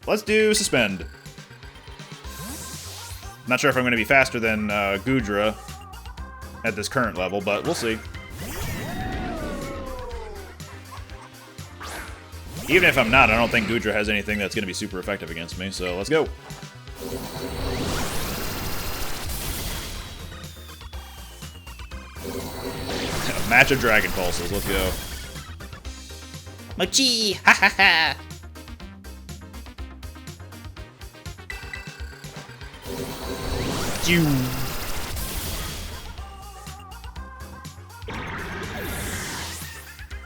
Let's do Suspend. Not sure if I'm going to be faster than Gudra at this current level, but we'll see. Even if I'm not, I don't think Gudra has anything that's going to be super effective against me, so let's go. Match of Dragon Pulses, let's go. Mochi, ha ha ha.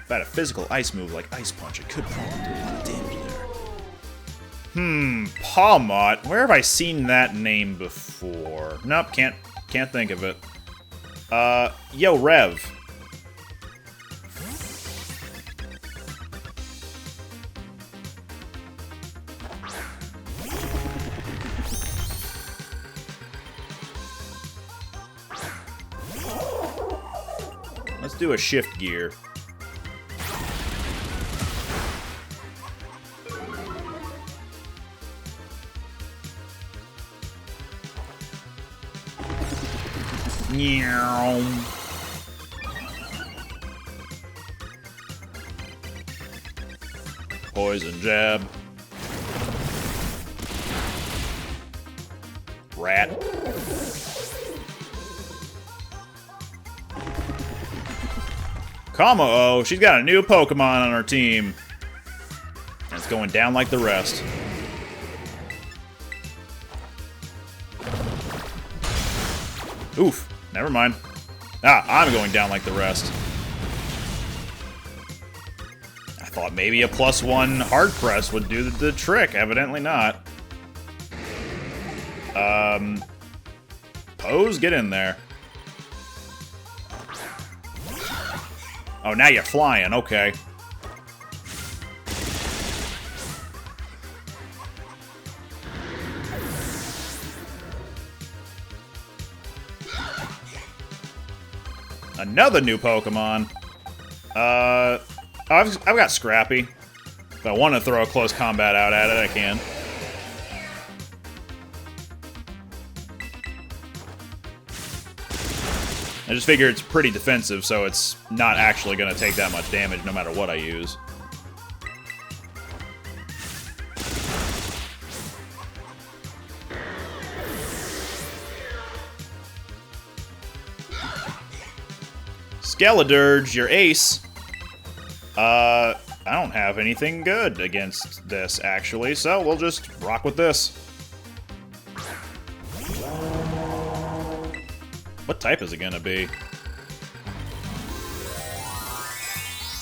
If I had a physical ice move like Ice Punch, it could probably do a lot of damage there. Palmot. Where have I seen that name before? Nope, can't think of it. Yo, Rev. Let's do a shift gear. Meow. Poison jab. Rat. Kamo, she's got a new Pokemon on her team. And it's going down like the rest. Oof, never mind. Ah, I'm going down like the rest. I thought maybe a +1 hard press would do the trick. Evidently not. Pose, get in there. Oh, now you're flying. Okay. Another new Pokemon. I've got Scrappy. If I want to throw a close combat out at it, I can. I just figure it's pretty defensive, so it's not actually going to take that much damage no matter what I use. Skeledirge, your ace. I don't have anything good against this, actually, so we'll just rock with this. What type is it gonna be?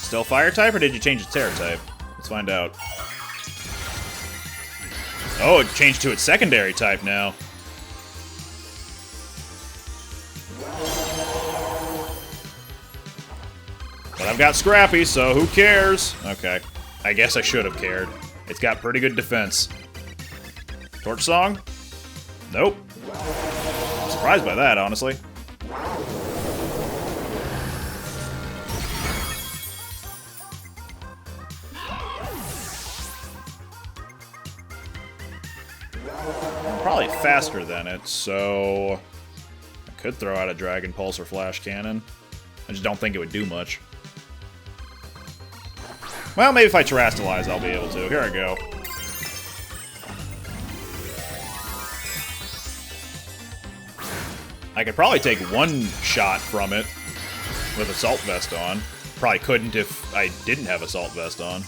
Still fire type, or did you change its terror type? Let's find out. Oh, it changed to its secondary type now. But I've got Scrappy, so who cares? Okay. I guess I should have cared. It's got pretty good defense. Torch Song? Nope. Surprised by that, honestly. I'm probably faster than it, so I could throw out a Dragon Pulse or Flash Cannon. I just don't think it would do much. Well, maybe if I Terrastalize, I'll be able to. Here I go. I could probably take one shot from it with Assault Vest on. Probably couldn't if I didn't have Assault Vest on.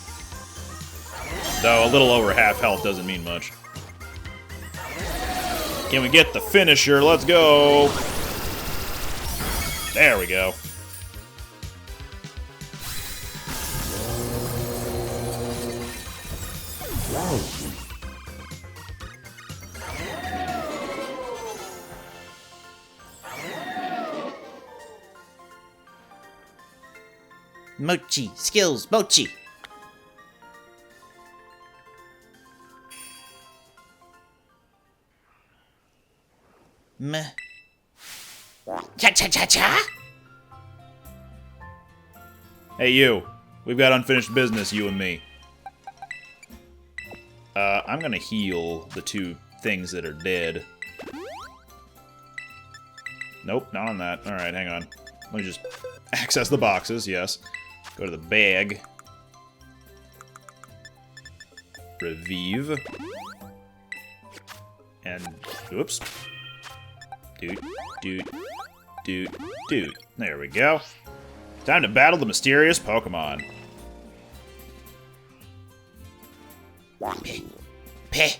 Though a little over half health doesn't mean much. Can we get the finisher? Let's go! There we go. Mochi, skills, mochi. Meh. Cha-cha-cha-cha? Hey, you. We've got unfinished business, you and me. I'm gonna heal the two things that are dead. Nope, not on that. Alright, hang on. Let me just access the boxes, yes. Go to the bag. Revive. And, oops. Doot. There we go. Time to battle the mysterious Pokemon. Peh.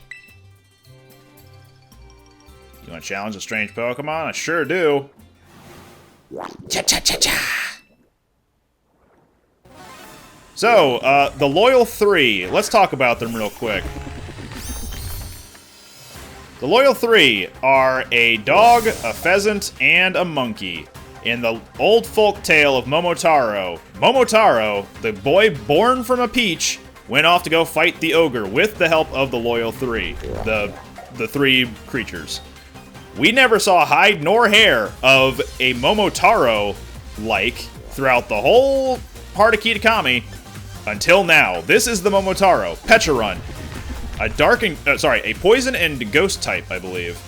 You want to challenge a strange Pokemon? I sure do. Cha-cha-cha-cha. So, the Loyal 3. Let's talk about them real quick. The Loyal 3 are a dog, a pheasant, and a monkey. In the old folk tale of Momotaro, Momotaro, the boy born from a peach, went off to go fight the ogre with the help of the Loyal 3, the three creatures. We never saw hide nor hair of a Momotaro-like throughout the whole part of Kitakami until now. This is the Momotaro, Pecharunt. A poison and ghost type, I believe.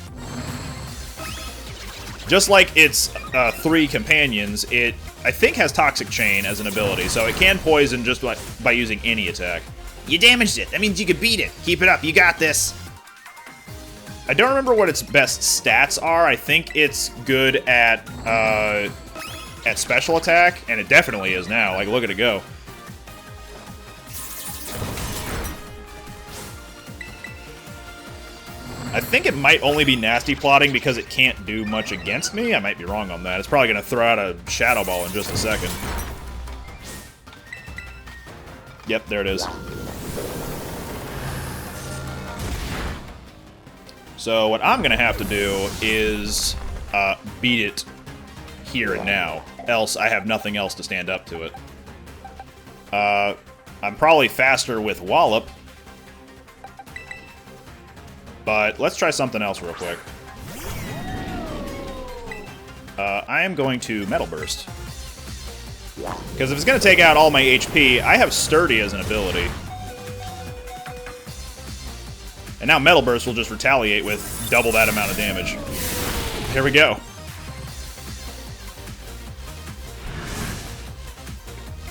Just like its 3 companions, it, I think, has Toxic Chain as an ability, so it can poison just by using any attack. You damaged it. That means you could beat it. Keep it up. You got this. I don't remember what its best stats are. I think it's good at special attack, and it definitely is now. Like, look at it go. I think it might only be nasty plotting because it can't do much against me. I might be wrong on that. It's probably going to throw out a Shadow Ball in just a second. Yep, there it is. So what I'm going to have to do is beat it here and now. Else I have nothing else to stand up to it. I'm probably faster with Wallop. But let's try something else real quick. I am going to Metal Burst. Because if it's going to take out all my HP, I have Sturdy as an ability. And now Metal Burst will just retaliate with double that amount of damage. Here we go.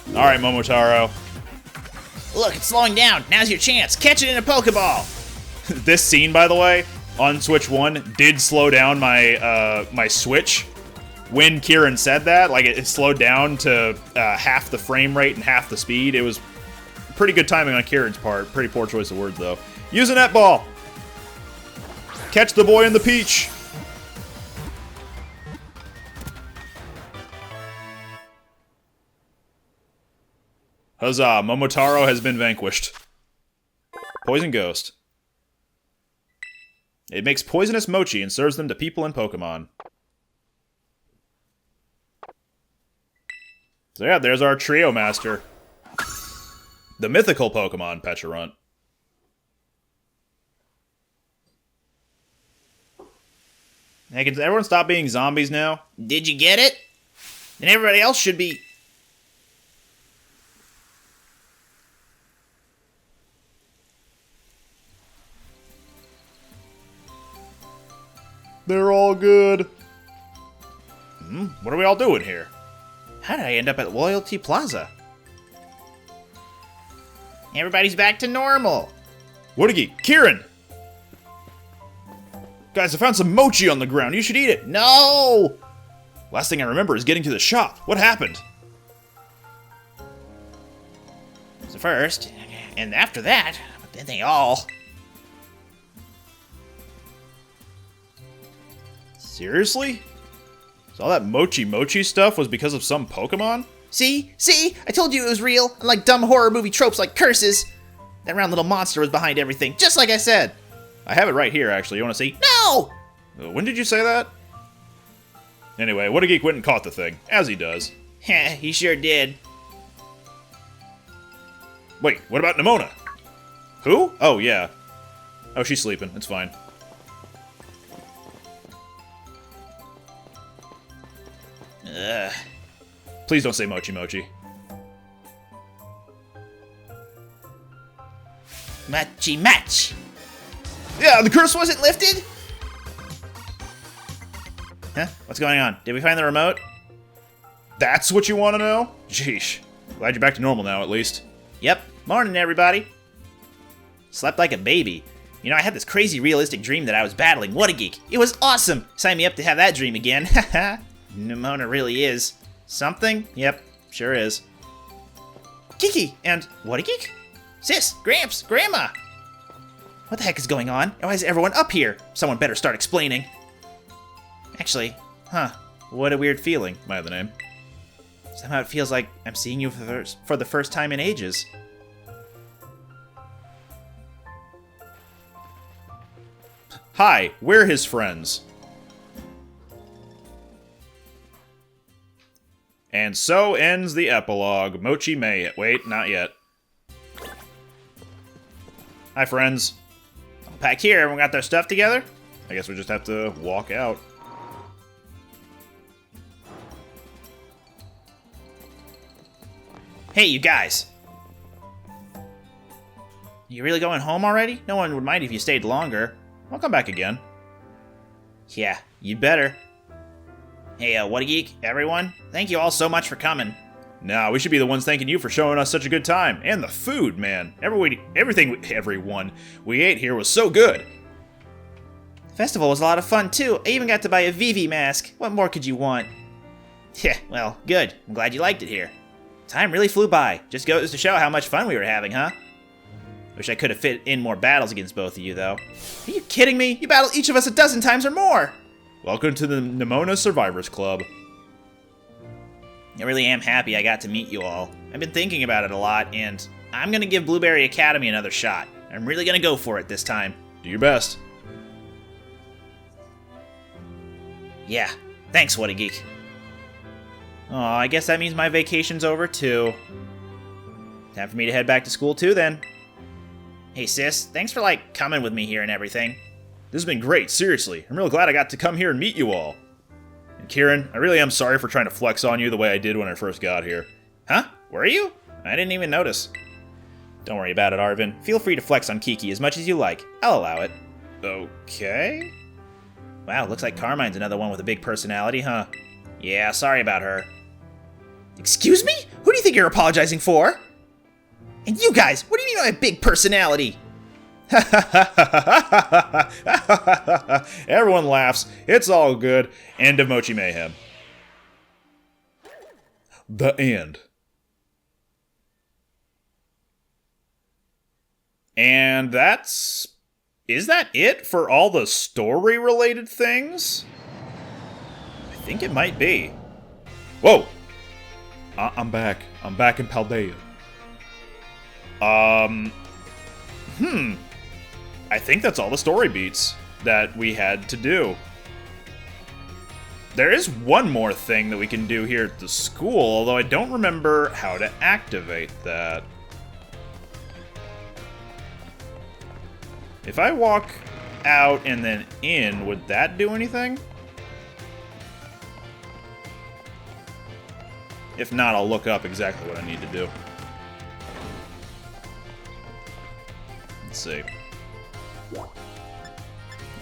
Alright, Momotaro. Look, it's slowing down. Now's your chance. Catch it in a Pokeball. This scene, by the way, on Switch 1, did slow down my my Switch. When Kieran said that, like, it slowed down to half the frame rate and half the speed. It was pretty good timing on Kieran's part. Pretty poor choice of words, though. Use a netball! Catch the boy in the peach! Huzzah, Momotaro has been vanquished. Poison Ghost. It makes poisonous mochi and serves them to people and Pokemon. So yeah, there's our Trio Master. The mythical Pokemon, Pecharunt. Hey, can everyone stop being zombies now? Did you get it? And everybody else should be... They're all good. What are we all doing here? How did I end up at Loyalty Plaza? Everybody's back to normal. Woodigi, Kieran! Guys, I found some mochi on the ground. You should eat it. No! Last thing I remember is getting to the shop. What happened? So first, and after that, but then they all... Seriously? So all that mochi stuff was because of some Pokemon? See? I told you it was real, unlike dumb horror movie tropes like curses. That round little monster was behind everything, just like I said. I have it right here, actually. You want to see? No! When did you say that? Anyway, Woodigi went and caught the thing, as he does. Heh, he sure did. Wait, what about Nimona? Who? Oh, yeah. Oh, she's sleeping. It's fine. Ugh. Please don't say mochi mochi. Mochi match. Yeah, the curse wasn't Lifted? Huh? What's going on? Did we find the remote? That's what you want to know? Sheesh. Glad you're back to normal now, at least. Yep. Morning, everybody. Slept like a baby. You know, I had this crazy realistic dream that I was battling What a Geek. It was awesome. Sign me up to have that dream again. Haha. Nimona really is something. Yep, sure is. Kiki and What a Geek? Sis, Gramps, Grandma. What the heck is going on? Why is everyone up here? Someone better start explaining. Actually, what a weird feeling. I have the name. Somehow it feels like I'm seeing you for the first time in ages. Hi, we're his friends. And so ends the epilogue. Mochi May. Wait, not yet. Hi, friends. All packed here. Everyone got their stuff together? I guess we just have to walk out. Hey, you guys. You really going home already? No one would mind if you stayed longer. I'll come back again. Yeah, you better. Hey, What a Geek, everyone. Thank you all so much for coming. Nah, we should be the ones thanking you for showing us such a good time. And the food, man. Everyone we ate here was so good. The festival was a lot of fun, too. I even got to buy a Vivi mask. What more could you want? Yeah, well, good. I'm glad you liked it here. Time really flew by. Just goes to show how much fun we were having, huh? Wish I could have fit in more battles against both of you, though. Are you kidding me? You battled each of us a dozen times or more! Welcome to the Nimona Survivors Club. I really am happy I got to meet you all. I've been thinking about it a lot, and I'm gonna give Blueberry Academy another shot. I'm really gonna go for it this time. Do your best. Yeah, thanks, What a Geek. Oh, I guess that means my vacation's over, too. Time for me to head back to school, too, then. Hey, sis, thanks for, coming with me here and everything. This has been great, seriously. I'm really glad I got to come here and meet you all. And Kieran, I really am sorry for trying to flex on you the way I did when I first got here. Huh? Were you? I didn't even notice. Don't worry about it, Arvin. Feel free to flex on Kiki as much as you like. I'll allow it. Okay. Wow, looks like Carmine's another one with a big personality, huh? Yeah, sorry about her. Excuse me? Who do you think you're apologizing for? And you guys, what do you mean by a big personality? Everyone laughs. It's all good. End of Mochi Mayhem. The end. And that's... Is that it for all the story-related things? I think it might be. Whoa! I'm back. I'm back in Paldea. I think that's all the story beats that we had to do. There is one more thing that we can do here at the school, although I don't remember how to activate that. If I walk out and then in, would that do anything? If not, I'll look up exactly what I need to do. Let's see.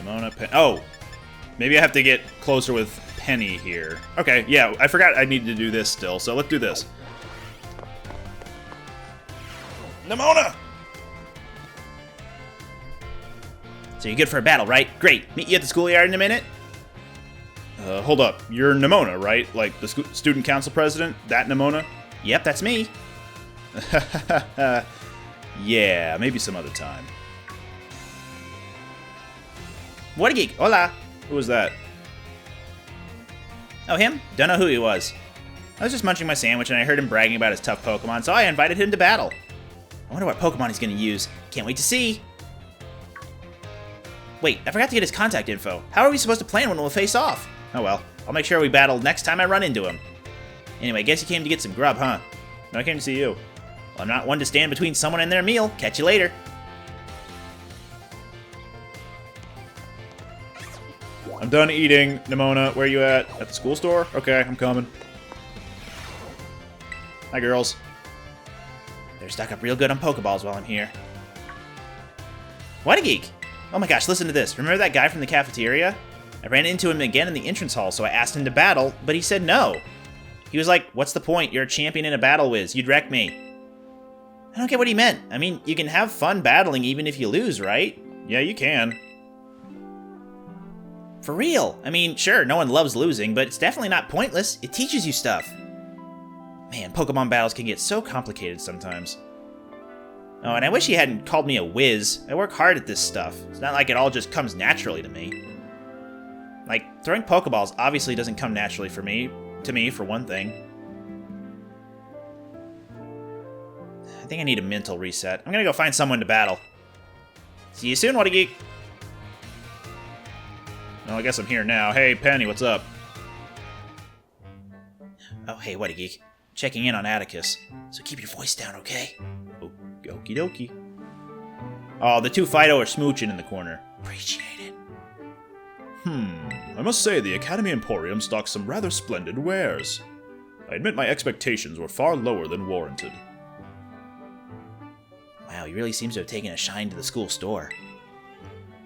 Nimona, oh! Maybe I have to get closer with Penny here. Okay, yeah, I forgot I needed to do this still, so let's do this. Nimona! So you're good for a battle, right? Great. Meet you at the schoolyard in a minute? Hold up. You're Nimona, right? Like the student council president? That Nimona? Yep, that's me. Yeah, maybe some other time. What a geek. Hola. Who was that? Oh, him? Don't know who he was. I was just munching my sandwich and I heard him bragging about his tough Pokemon, so I invited him to battle. I wonder what Pokemon he's going to use. Can't wait to see. Wait, I forgot to get his contact info. How are we supposed to plan when we'll face off? Oh well, I'll make sure we battle next time I run into him. Anyway, guess you came to get some grub, huh? No, I came to see you. Well, I'm not one to stand between someone and their meal. Catch you later. I'm done eating. Nimona, where you at? At the school store? Okay, I'm coming. Hi, girls. They're stuck up real good on Pokeballs while I'm here. What a geek! Oh my gosh, listen to this. Remember that guy from the cafeteria? I ran into him again in the entrance hall, so I asked him to battle, but he said no. He was like, what's the point? You're a champion in a battle, Wiz. You'd wreck me. I don't get what he meant. I mean, you can have fun battling even if you lose, right? Yeah, you can. For real. I mean, sure, no one loves losing, but it's definitely not pointless. It teaches you stuff. Man, Pokemon battles can get so complicated sometimes. Oh, and I wish he hadn't called me a whiz. I work hard at this stuff. It's not like it all just comes naturally to me. Like, throwing Pokeballs obviously doesn't come naturally to me, for one thing. I think I need a mental reset. I'm gonna go find someone to battle. See you soon, What a Geek! Oh, I guess I'm here now. Hey, Penny, what's up? Oh, hey, What a Geek. Checking in on Atticus. So keep your voice down, okay? Okie dokie. Oh, the two Fido are smooching in the corner. Appreciate it. I must say the Academy Emporium stocks some rather splendid wares. I admit my expectations were far lower than warranted. Wow, he really seems to have taken a shine to the school store.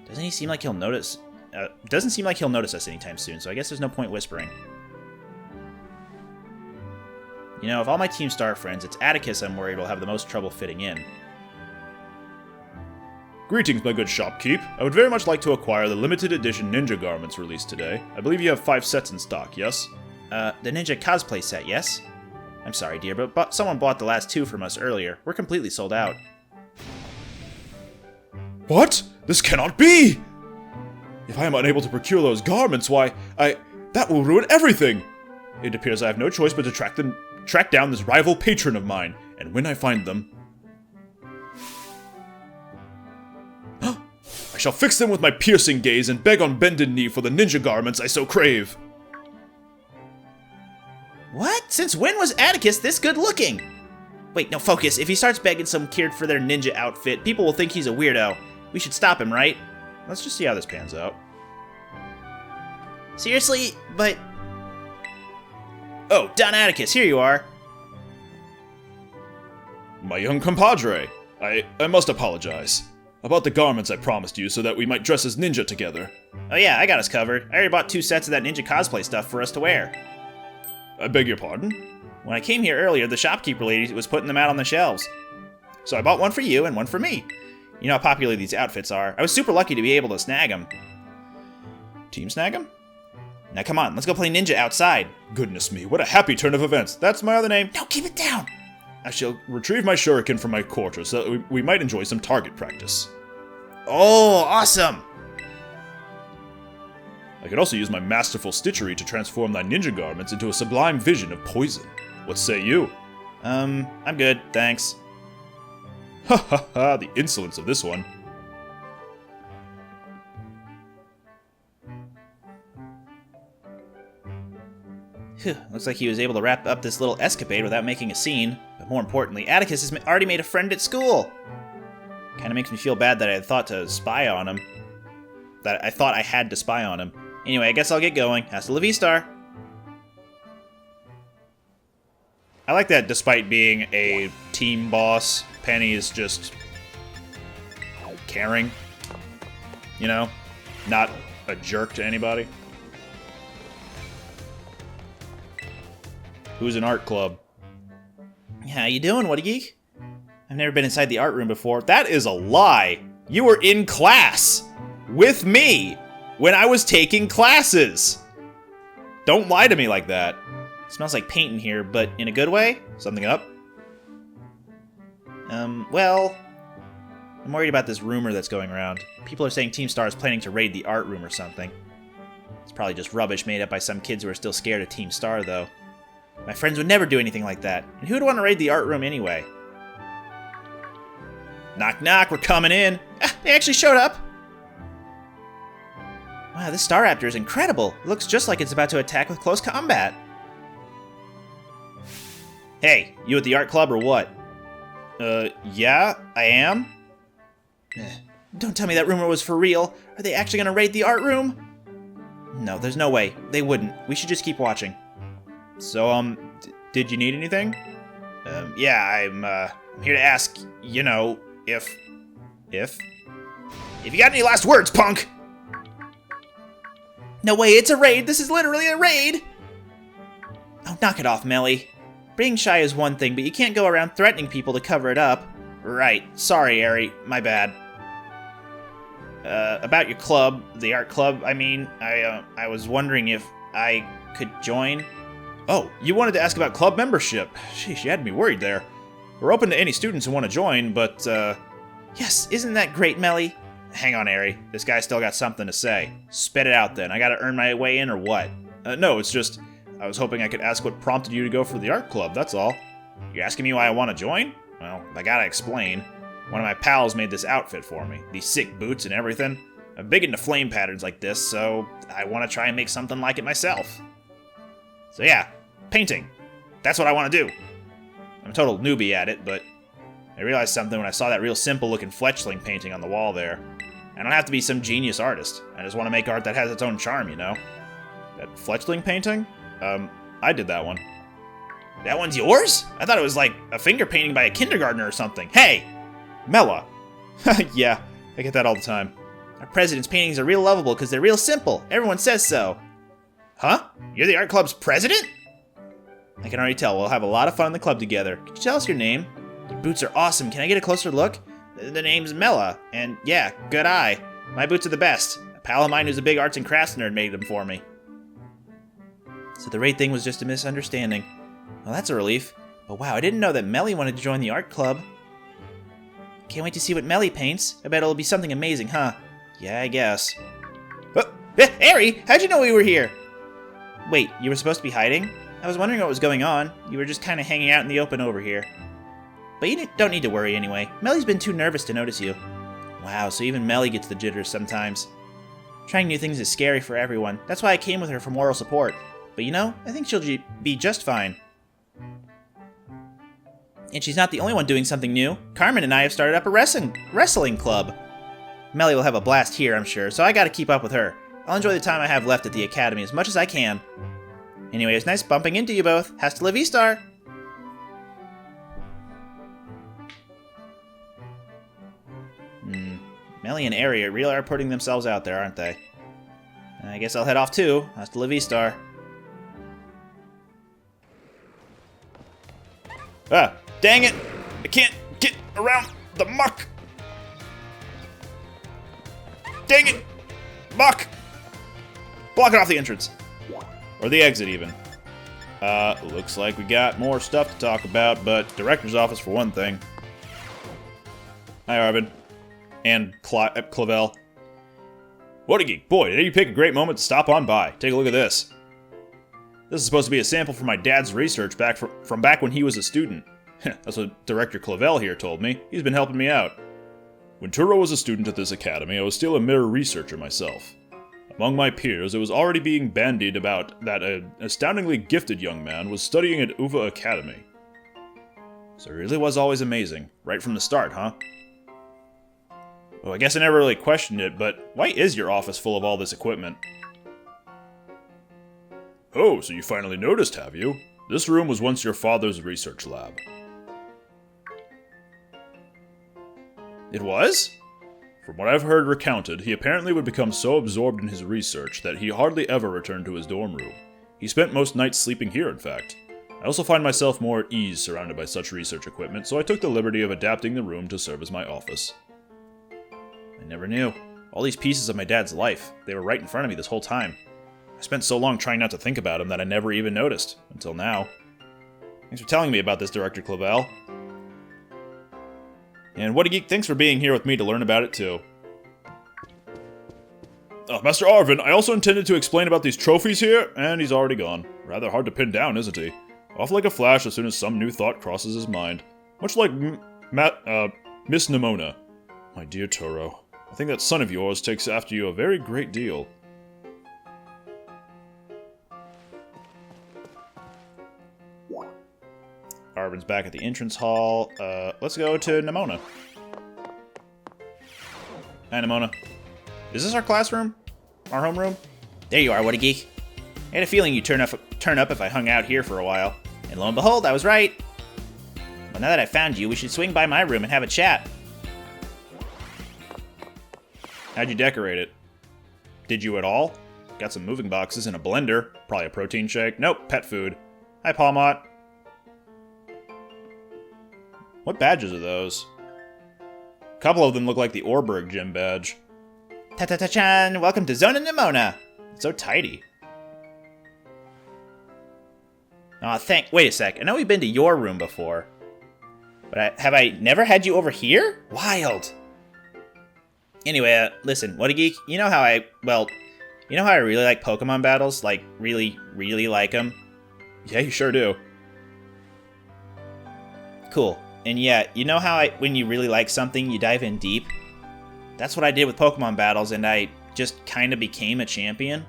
Doesn't seem like he'll notice us anytime soon, so I guess there's no point whispering. You know, of all my Team Star friends, it's Atticus I'm worried will have the most trouble fitting in. Greetings, my good shopkeep. I would very much like to acquire the limited edition ninja garments released today. I believe you have 5 sets in stock, yes? The ninja cosplay set, yes? I'm sorry, dear, but someone bought the last 2 from us earlier. We're completely sold out. What? This cannot be! If I am unable to procure those garments, why, that will ruin everything! It appears I have no choice but to track down this rival patron of mine, and when I find them... I shall fix them with my piercing gaze and beg on bended knee for the ninja garments I so crave. What? Since when was Atticus this good looking? Wait, no, focus. If he starts begging some kid for their ninja outfit, people will think he's a weirdo. We should stop him, right? Let's just see how this pans out. Seriously? But... Oh, Don Atticus, here you are. My young compadre, I must apologize. About the garments I promised you so that we might dress as ninja together. Oh yeah, I got us covered. I already bought 2 sets of that ninja cosplay stuff for us to wear. I beg your pardon? When I came here earlier, the shopkeeper lady was putting them out on the shelves. So I bought one for you and one for me. You know how popular these outfits are. I was super lucky to be able to snag them. Team snag 'em? Now come on, let's go play ninja outside. Goodness me, what a happy turn of events. That's my other name. No, keep it down. I shall retrieve my shuriken from my quarters so that we might enjoy some target practice. Oh, awesome! I could also use my masterful stitchery to transform thy ninja garments into a sublime vision of poison. What say you? I'm good, thanks. Ha ha ha, the insolence of this one. Phew, looks like he was able to wrap up this little escapade without making a scene. But more importantly, Atticus has already made a friend at school. Kinda makes me feel bad that I thought to spy on him. That I thought I had to spy on him. Anyway, I guess I'll get going. Hasta la vista. I like that despite being a team boss, Penny is just caring. You know? Not a jerk to anybody. Who's an art club? How you doing, What a Geek? I've never been inside the art room before. That is a lie! You were in class! With me! When I was taking classes! Don't lie to me like that. It smells like paint in here, but in a good way? Something up? Well... I'm worried about this rumor that's going around. People are saying Team Star is planning to raid the art room or something. It's probably just rubbish made up by some kids who are still scared of Team Star, though. My friends would never do anything like that. And who'd want to raid the art room anyway? Knock knock, we're coming in. Ah, they actually showed up. Wow, this Staraptor is incredible. It looks just like it's about to attack with close combat. Hey, you at the art club or what? Yeah, I am? Don't tell me that rumor was for real. Are they actually gonna raid the art room? No, there's no way. They wouldn't. We should just keep watching. So, did you need anything? Yeah, I'm here to ask, you know, if you got any last words, punk? No way, it's a raid! This is literally a raid! Oh, knock it off, Melly. Being shy is one thing, but you can't go around threatening people to cover it up. Right. Sorry, Ari. My bad. About your club, the art club, I mean, I was wondering if I could join. Oh, you wanted to ask about club membership. Sheesh, you had me worried there. We're open to any students who want to join, but, Yes, isn't that great, Melly? Hang on, Ari. This guy's still got something to say. Spit it out then. I gotta earn my way in or what? No, it's just, I was hoping I could ask what prompted you to go for the art club, that's all. You're asking me why I want to join? Well, I gotta explain. One of my pals made this outfit for me. These sick boots and everything. I'm big into flame patterns like this, so I want to try and make something like it myself. So yeah, painting. That's what I want to do. I'm a total newbie at it, but I realized something when I saw that real simple-looking fletchling painting on the wall there. I don't have to be some genius artist. I just want to make art that has its own charm, you know? That fletchling painting? I did that one. That one's yours? I thought it was like a finger painting by a kindergartner or something. Hey! Mela. Yeah, I get that all the time. Our president's paintings are real lovable because they're real simple. Everyone says so. Huh? You're the art club's president? I can already tell. We'll have a lot of fun in the club together. Could you tell us your name? Your boots are awesome. Can I get a closer look? The name's Mela. And yeah, good eye. My boots are the best. A pal of mine who's a big arts and crafts nerd made them for me. So the raid thing was just a misunderstanding. Well, that's a relief. But wow, I didn't know that Melly wanted to join the art club. Can't wait to see what Melly paints. I bet it'll be something amazing, huh? Yeah, I guess. Harry, how'd you know we were here? Wait, you were supposed to be hiding? I was wondering what was going on. You were just kind of hanging out in the open over here. But you don't need to worry anyway. Melly's been too nervous to notice you. Wow, so even Melly gets the jitters sometimes. Trying new things is scary for everyone. That's why I came with her for moral support. But you know, I think she'll be just fine. And she's not the only one doing something new. Carmen and I have started up a wrestling club. Melly will have a blast here, I'm sure, so I gotta keep up with her. I'll enjoy the time I have left at the academy as much as I can. Anyway, it's nice bumping into you both. Hasta la vista! Melly and Ari really are putting themselves out there, aren't they? I guess I'll head off too. Hasta la vista. Ah, dang it! I can't get around the muck! Dang it! Muck! Block it off the entrance. Or the exit, even. Looks like we got more stuff to talk about, but director's office for one thing. Hi, Arvin. And Clavel. What a geek. Boy, did you pick a great moment to stop on by. Take a look at this. This is supposed to be a sample from my dad's research from back when he was a student. That's what Director Clavel here told me. He's been helping me out. When Turo was a student at this academy, I was still a mere researcher myself. Among my peers, it was already being bandied about that an astoundingly gifted young man was studying at Uva Academy. So it really was always amazing, right from the start, huh? Well, I guess I never really questioned it, but why is your office full of all this equipment? Oh, so you finally noticed, have you? This room was once your father's research lab. It was? From what I've heard recounted, he apparently would become so absorbed in his research that he hardly ever returned to his dorm room. He spent most nights sleeping here, in fact. I also find myself more at ease surrounded by such research equipment, so I took the liberty of adapting the room to serve as my office. I never knew. All these pieces of my dad's life, they were right in front of me this whole time. I spent so long trying not to think about him that I never even noticed, until now. Thanks for telling me about this, Director Clavel. And What a Geek, thanks for being here with me to learn about it too. Master Arvin, I also intended to explain about these trophies here, and he's already gone. Rather hard to pin down, isn't he? Off like a flash as soon as some new thought crosses his mind. Much like Miss Nimona. My dear Toro, I think that son of yours takes after you a very great deal. Arvin's back at the entrance hall. Let's go to Nimona. Hi, Nimona. Is this our classroom? Our homeroom? There you are, what a geek. I had a feeling you'd turn up if I hung out here for a while. And lo and behold, I was right. Well, now that I found you, we should swing by my room and have a chat. How'd you decorate it? Did you at all? Got some moving boxes and a blender. Probably a protein shake. Nope, pet food. Hi, Palmot. What badges are those? A couple of them look like the Orberg gym badge. Ta-ta-ta-chan! Welcome to Zona Nimona! It's so tidy. Aw, wait a sec. I know we've been to your room before. But have I never had you over here? Wild! Anyway, listen, what a geek. You know how I really like Pokemon battles? Like, really, really like them? Yeah, you sure do. Cool. And yeah, you know how when you really like something, you dive in deep? That's what I did with Pokemon battles, and I just kind of became a champion.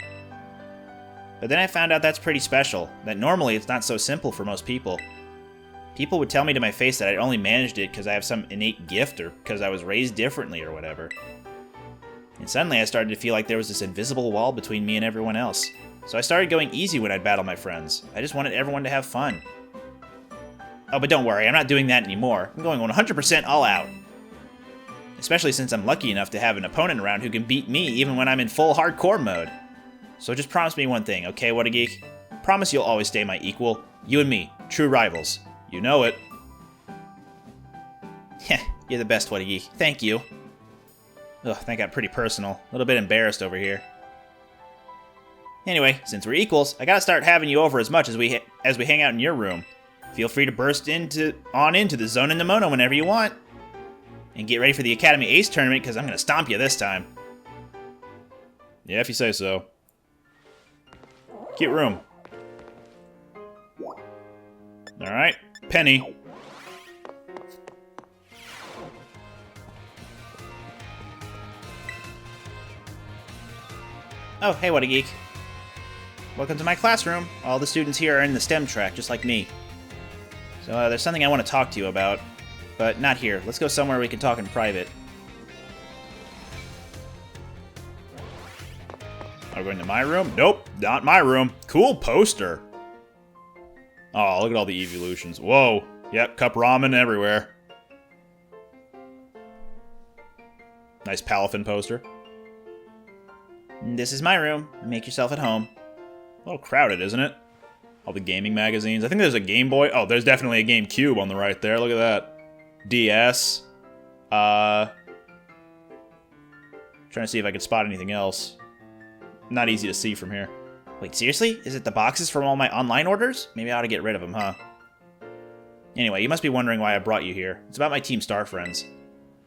But then I found out that's pretty special, that normally it's not so simple for most people. People would tell me to my face that I only managed it because I have some innate gift or because I was raised differently or whatever. And suddenly I started to feel like there was this invisible wall between me and everyone else. So I started going easy when I'd battle my friends. I just wanted everyone to have fun. Oh, but don't worry, I'm not doing that anymore. I'm going 100% all out. Especially since I'm lucky enough to have an opponent around who can beat me even when I'm in full hardcore mode. So just promise me one thing, okay, what a geek? Promise you'll always stay my equal. You and me, true rivals. You know it. Heh, you're the best, what a geek. Thank you. Ugh, that got pretty personal. A little bit embarrassed over here. Anyway, since we're equals, I gotta start having you over as much as we hang out in your room. Feel free to burst on into the Zona Nimona whenever you want. And get ready for the Academy Ace tournament, because I'm gonna stomp you this time. Yeah, if you say so. Cute room. Alright, Penny. Oh, hey, what a geek. Welcome to my classroom. All the students here are in the STEM track, just like me. So there's something I want to talk to you about. But not here. Let's go somewhere we can talk in private. Are we going to my room? Nope, not my room. Cool poster. Oh, look at all the evolutions. Whoa. Yep, cup ramen everywhere. Nice Palafin poster. This is my room. Make yourself at home. A little crowded, isn't it? All the gaming magazines. I think there's a Game Boy. Oh, there's definitely a GameCube on the right there. Look at that. DS. Trying to see if I could spot anything else. Not easy to see from here. Wait, seriously? Is it the boxes from all my online orders? Maybe I ought to get rid of them, huh? Anyway, you must be wondering why I brought you here. It's about my Team Star friends.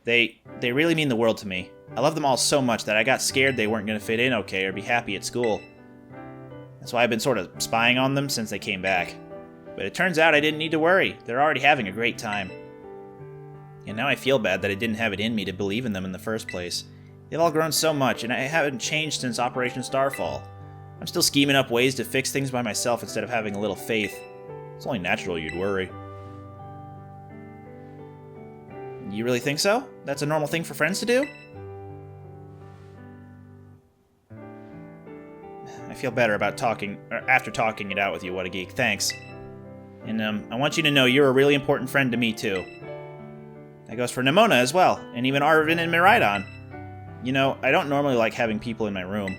They really mean the world to me. I love them all so much that I got scared they weren't going to fit in okay or be happy at school. That's why I've been sort of spying on them since they came back. But it turns out I didn't need to worry. They're already having a great time. And now I feel bad that I didn't have it in me to believe in them in the first place. They've all grown so much, and I haven't changed since Operation Starfall. I'm still scheming up ways to fix things by myself instead of having a little faith. It's only natural you'd worry. You really think so? That's a normal thing for friends to do? I feel better about after talking it out with you, what a geek. Thanks. And I want you to know you're a really important friend to me too. That goes for Nimona as well, and even Arvin and Miraidon. You know, I don't normally like having people in my room.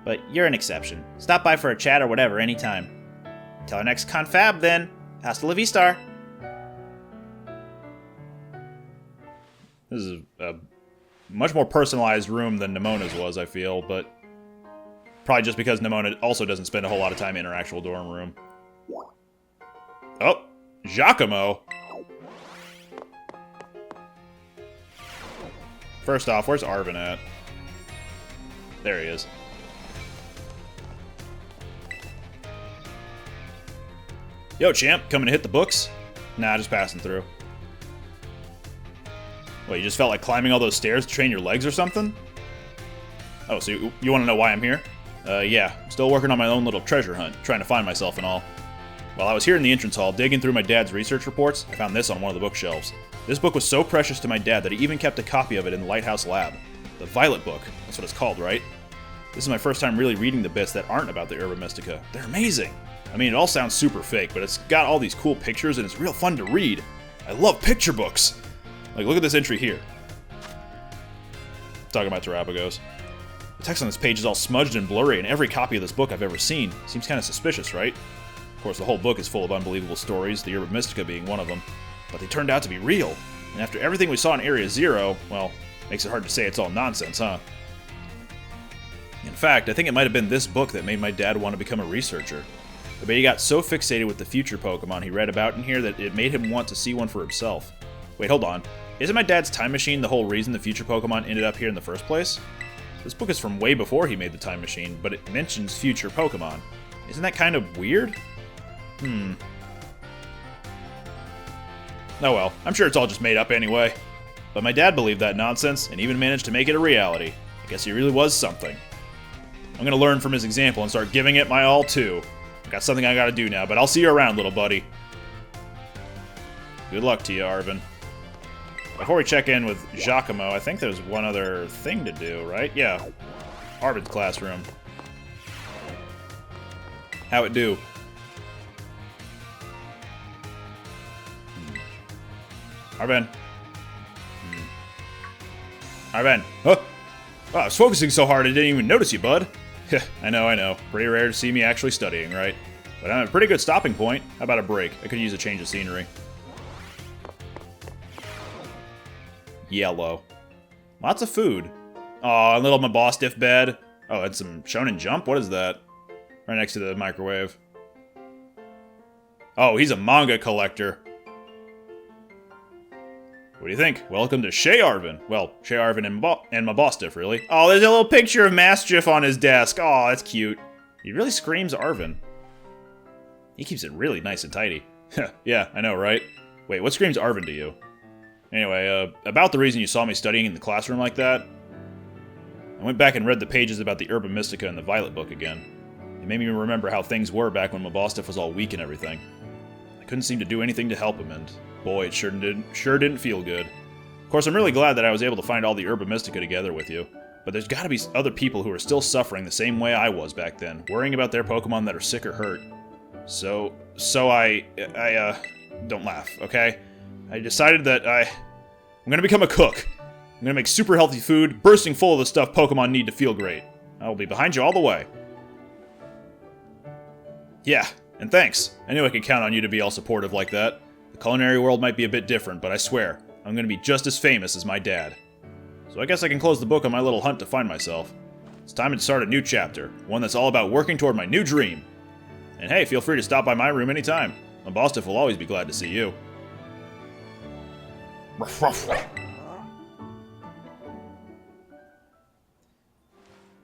But you're an exception. Stop by for a chat or whatever anytime. Till our next confab then. Hasta la vista. This is a much more personalized room than Nimona's was, I feel, but probably just because Nimona also doesn't spend a whole lot of time in her actual dorm room. Oh, Giacomo. First off, where's Arvin at? There he is. Yo, champ, coming to hit the books? Nah, just passing through. What, you just felt like climbing all those stairs to train your legs or something? Oh, so you want to know why I'm here? Yeah, still working on my own little treasure hunt, trying to find myself and all. While I was here in the entrance hall, digging through my dad's research reports, I found this on one of the bookshelves. This book was so precious to my dad that he even kept a copy of it in the Lighthouse lab. The Violet Book, that's what it's called, right? This is my first time really reading the bits that aren't about the Herba Mystica. They're amazing. I mean, it all sounds super fake, but it's got all these cool pictures and it's real fun to read. I love picture books. Like, look at this entry here. Talking about Terrapagos. The text on this page is all smudged and blurry, and every copy of this book I've ever seen. Seems kind of suspicious, right? Of course, the whole book is full of unbelievable stories, the Herba Mystica being one of them. But they turned out to be real. And after everything we saw in Area Zero, well, makes it hard to say it's all nonsense, huh? In fact, I think it might have been this book that made my dad want to become a researcher. I bet he got so fixated with the future Pokemon he read about in here that it made him want to see one for himself. Wait, hold on. Isn't my dad's time machine the whole reason the future Pokemon ended up here in the first place? This book is from way before he made the time machine, but it mentions future Pokemon. Isn't that kind of weird? Oh well, I'm sure it's all just made up anyway. But my dad believed that nonsense, and even managed to make it a reality. I guess he really was something. I'm gonna learn from his example and start giving it my all too. I got something I gotta do now, but I'll see you around, little buddy. Good luck to you, Arvin. Before we check in with Giacomo, I think there's one other thing to do, right? Yeah. Arvin's classroom. How it do? Arvin. Arvin. Huh? Oh, I was focusing so hard I didn't even notice you, bud. I know. Pretty rare to see me actually studying, right? But I'm at a pretty good stopping point. How about a break? I could use a change of scenery. Yellow. Lots of food. Aw, a little Mabostiff bed. Oh, and some Shonen Jump? What is that? Right next to the microwave. Oh, he's a manga collector. What do you think? Welcome to Shea Arvin. Well, Shea Arvin and Mabostiff, really. Oh, there's a little picture of Mastiff on his desk. Oh, that's cute. He really screams Arvin. He keeps it really nice and tidy. Yeah, I know, right? Wait, what screams Arvin to you? Anyway, about the reason you saw me studying in the classroom like that, I went back and read the pages about the Herba Mystica in the Violet book again. It made me remember how things were back when Mabostiff was all weak and everything. I couldn't seem to do anything to help him, and boy, it sure didn't feel good. Of course, I'm really glad that I was able to find all the Herba Mystica together with you, but there's gotta be other people who are still suffering the same way I was back then, worrying about their Pokemon that are sick or hurt. So I don't laugh, okay? I decided that I'm gonna become a cook. I'm gonna make super healthy food, bursting full of the stuff Pokemon need to feel great. I will be behind you all the way. Yeah, and thanks. I knew I could count on you to be all supportive like that. The culinary world might be a bit different, but I swear, I'm gonna be just as famous as my dad. So I guess I can close the book on my little hunt to find myself. It's time to start a new chapter, one that's all about working toward my new dream. And hey, feel free to stop by my room anytime. Mabostiff will always be glad to see you.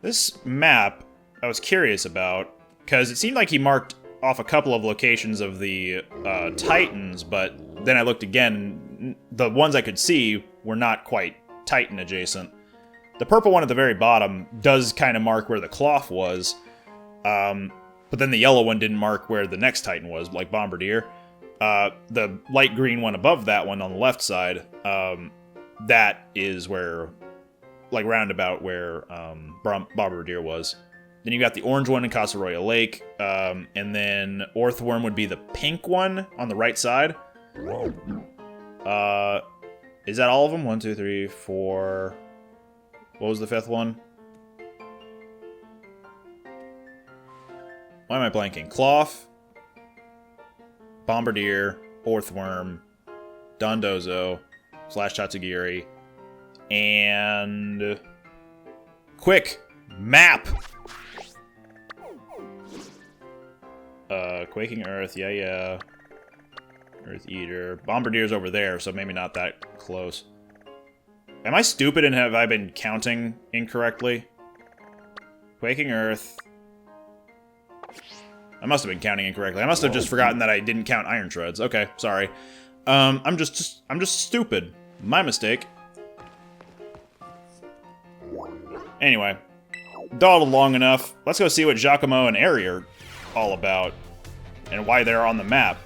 This map, I was curious about, because it seemed like he marked off a couple of locations of the Titans, but then I looked again, the ones I could see were not quite Titan adjacent. The purple one at the very bottom does kind of mark where the cloth was, but then the yellow one didn't mark where the next Titan was, like Bombardier. The light green one above that one on the left side, that is where, like roundabout where Bombardier was. Then you got the orange one in Casa Roya Lake, and then Orthworm would be the pink one on the right side. Is that all of them? 1, 2, 3, 4... What was the fifth one? Why am I blanking? Cloth, Bombardier, Orthworm, Dondozo, / Tatsugiri, and... Quick! Map! Quaking Earth, yeah. Earth Eater. Bombardier's over there, so maybe not that close. Am I stupid and have I been counting incorrectly? Quaking Earth. I must have been counting incorrectly. I must have just forgotten that I didn't count Iron Treads. Okay, sorry. I'm just stupid. My mistake. Anyway, dawdled long enough. Let's go see what Giacomo and Ari are all about and why they're on the map.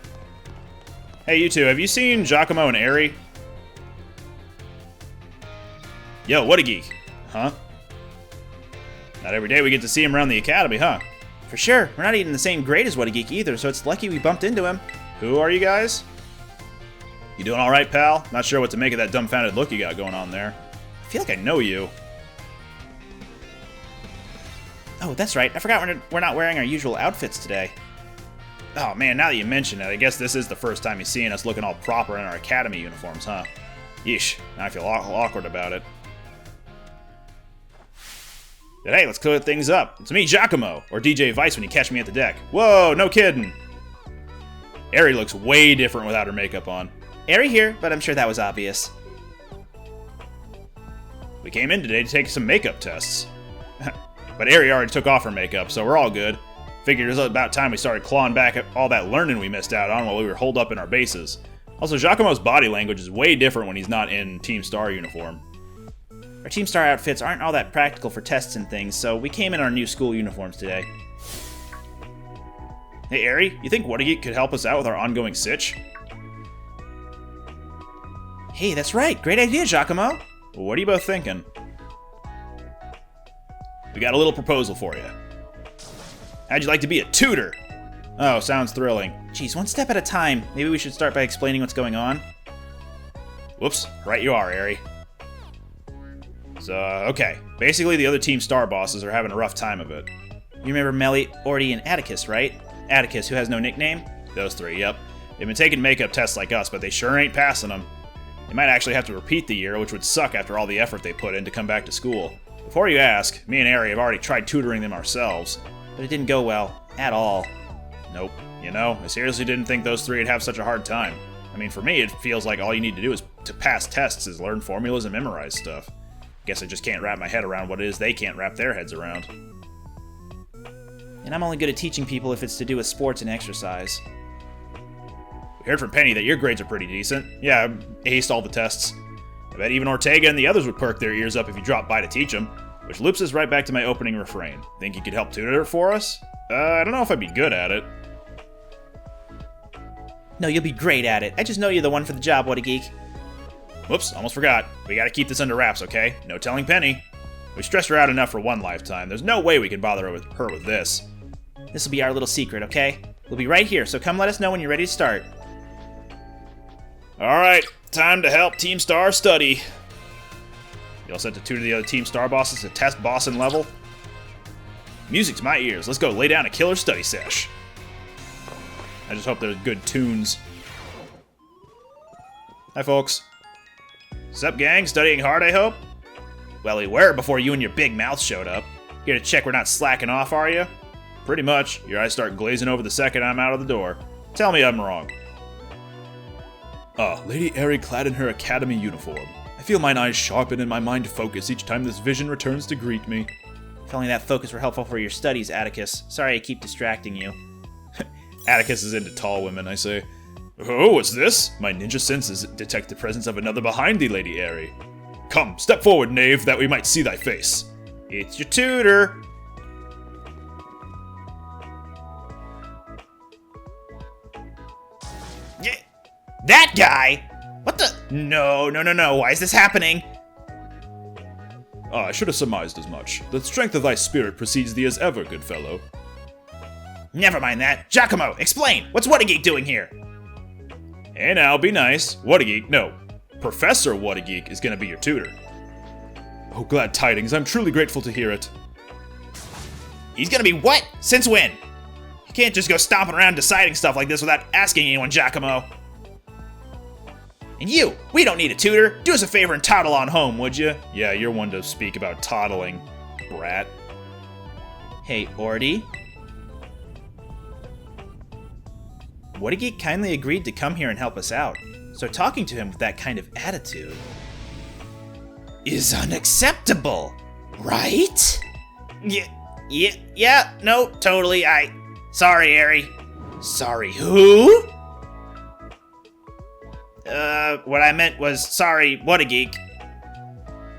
Hey, you two, have you seen Giacomo and Ari? Yo, what a geek. Huh? Not every day we get to see him around the academy, huh? For sure. We're not even in the same grade as What a Geek either, so it's lucky we bumped into him. Who are you guys? You doing alright, pal? Not sure what to make of that dumbfounded look you got going on there. I feel like I know you. Oh, that's right. I forgot we're not wearing our usual outfits today. Oh man, now that you mention it, I guess this is the first time he's seeing us looking all proper in our academy uniforms, huh? Yeesh, now I feel awkward about it. But hey, let's clear things up. It's me, Giacomo, or DJ Vice when you catch me at the deck. Whoa, no kidding. Eri looks way different without her makeup on. Eri here, but I'm sure that was obvious. We came in today to take some makeup tests. But Eri already took off her makeup, so we're all good. Figured it was about time we started clawing back at all that learning we missed out on while we were holed up in our bases. Also, Giacomo's body language is way different when he's not in Team Star uniform. Our Team Star outfits aren't all that practical for tests and things, so we came in our new school uniforms today. Hey, Eri, you think What a Geek could help us out with our ongoing sitch? Hey, that's right. Great idea, Giacomo. Well, what are you both thinking? We got a little proposal for you. How'd you like to be a tutor? Oh, sounds thrilling. Geez, one step at a time. Maybe we should start by explaining what's going on. Whoops, right you are, Eri. So, okay. Basically, the other Team Star bosses are having a rough time of it. You remember Melly, Orty, and Atticus, right? Atticus, who has no nickname? Those three, yep. They've been taking makeup tests like us, but they sure ain't passing them. They might actually have to repeat the year, which would suck after all the effort they put in to come back to school. Before you ask, me and Eri have already tried tutoring them ourselves. But it didn't go well. At all. Nope. You know, I seriously didn't think those three would have such a hard time. I mean, for me, it feels like all you need to do is to pass tests is learn formulas and memorize stuff. Guess I just can't wrap my head around what it is they can't wrap their heads around. And I'm only good at teaching people if it's to do with sports and exercise. We heard from Penny that your grades are pretty decent. Yeah, I aced all the tests. I bet even Ortega and the others would perk their ears up if you dropped by to teach them. Which loops us right back to my opening refrain. Think you could help tutor it for us? I don't know if I'd be good at it. No, you'll be great at it. I just know you're the one for the job, What a Geek. Whoops, almost forgot. We gotta keep this under wraps, okay? No telling Penny. We stressed her out enough for one lifetime. There's no way we can bother her with this. This'll be our little secret, okay? We'll be right here, so come let us know when you're ready to start. Alright, time to help Team Star study. You all set to tutor the other Team Star bosses to test bossin' level? Music to my ears. Let's go lay down a killer study sesh. I just hope there's good tunes. Hi, folks. Sup, gang? Studying hard, I hope? Well, we were before you and your big mouth showed up. Here to check we're not slacking off, are you? Pretty much. Your eyes start glazing over the second I'm out of the door. Tell me I'm wrong. Ah, Lady Eri clad in her academy uniform. I feel mine eyes sharpen and my mind focus each time this vision returns to greet me. If only that focus were helpful for your studies, Atticus. Sorry I keep distracting you. Atticus is into tall women, I say. Oh, what's this? My ninja senses detect the presence of another behind thee, Lady Eri. Come, step forward, knave, that we might see thy face. It's your tutor. Yeah, that guy? What the? No. Why is this happening? Ah, I should have surmised as much. The strength of thy spirit precedes thee as ever, good fellow. Never mind that. Giacomo, explain! What's What a Geek doing here? Hey now, be nice. What a Geek, no. Professor What a Geek is gonna be your tutor. Oh, glad tidings. I'm truly grateful to hear it. He's gonna be what? Since when? You can't just go stomping around deciding stuff like this without asking anyone, Giacomo. And you, we don't need a tutor. Do us a favor and toddle on home, would you? Yeah, you're one to speak about toddling, brat. Hey, Orty. What a Geek kindly agreed to come here and help us out, so talking to him with that kind of attitude is unacceptable, right? Yeah, no, totally, sorry, Eri. Sorry, who? What I meant was, sorry, What a Geek.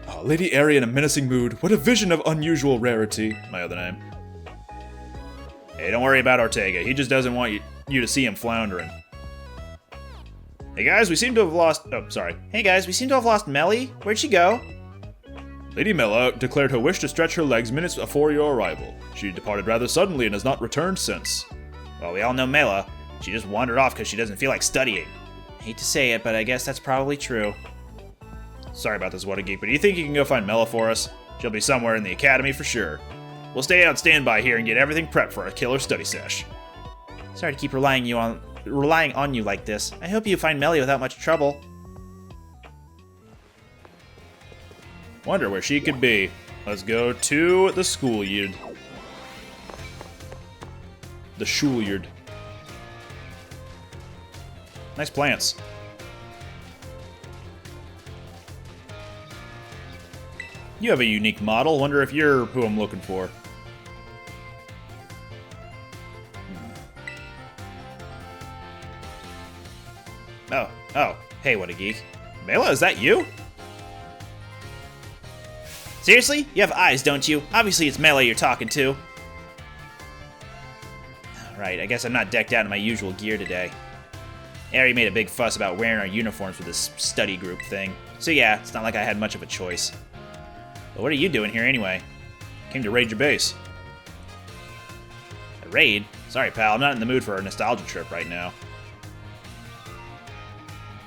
Oh, Lady Eri in a menacing mood. What a vision of unusual rarity. My other name. Hey, don't worry about Ortega. He just doesn't want you to see him floundering. Hey guys, we seem to have lost... Oh, sorry. Hey guys, we seem to have lost Melly. Where'd she go? Lady Mela declared her wish to stretch her legs minutes before your arrival. She departed rather suddenly and has not returned since. Well, we all know Mela. She just wandered off because she doesn't feel like studying. I hate to say it, but I guess that's probably true. Sorry about this, What a Geek, but do you think you can go find Mela for us? She'll be somewhere in the academy for sure. We'll stay on standby here and get everything prepped for our killer study sesh. Sorry to keep relying on you like this. I hope you find Melly without much trouble. Wonder where she could be. Let's go to the schoolyard. The schoolyard. Nice plants. You have a unique model. Wonder if you're who I'm looking for. Oh, hey, What a Geek. Mela, is that you? Seriously? You have eyes, don't you? Obviously it's Mela you're talking to. Right, I guess I'm not decked out in my usual gear today. Ari made a big fuss about wearing our uniforms for this study group thing. So yeah, it's not like I had much of a choice. But what are you doing here anyway? Came to raid your base. A raid? Sorry, pal, I'm not in the mood for a nostalgia trip right now.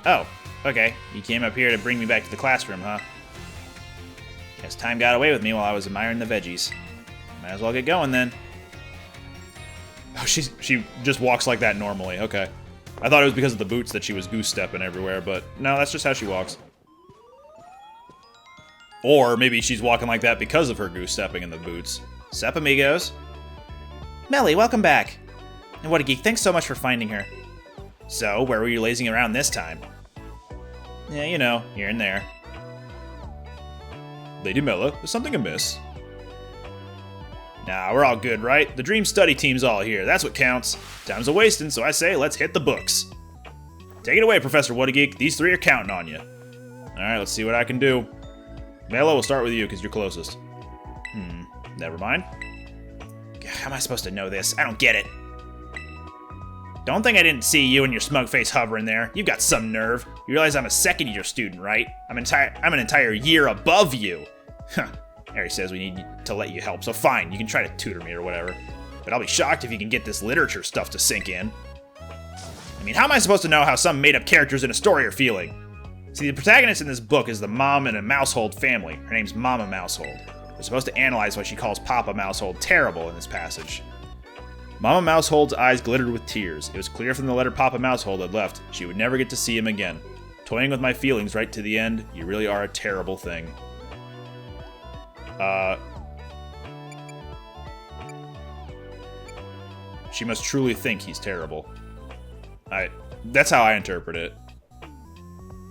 Oh, okay. You came up here to bring me back to the classroom, huh? Guess time got away with me while I was admiring the veggies. Might as well get going then. Oh, she just walks like that normally. Okay. I thought it was because of the boots that she was goose-stepping everywhere, but no, that's just how she walks. Or maybe she's walking like that because of her goose-stepping in the boots. Sup, amigos? Melly, welcome back. And What a Geek, thanks so much for finding her. So, where were you lazing around this time? Yeah, you know, here and there. Lady Mela, is something amiss? Nah, we're all good, right? The Dream Study Team's all here, that's what counts. Time's a-wasting, so I say let's hit the books. Take it away, Professor What a Geek. These three are counting on you. Alright, let's see what I can do. Mela, we'll start with you, because you're closest. Never mind. How am I supposed to know this? I don't get it. Don't think I didn't see you and your smug face hovering there. You've got some nerve. You realize I'm a second-year student, right? I'm an entire year above you. Huh. Harry says we need to let you help, so fine, you can try to tutor me or whatever. But I'll be shocked if you can get this literature stuff to sink in. I mean, how am I supposed to know how some made-up characters in a story are feeling? See, the protagonist in this book is the mom in a Mousehold family. Her name's Mama Mousehold. We're supposed to analyze why she calls Papa Mousehold terrible in this passage. Mama Mousehold's eyes glittered with tears. It was clear from the letter Papa Mousehold had left she would never get to see him again. Toying with my feelings right to the end, you really are a terrible thing. She must truly think he's terrible. That's how I interpret it.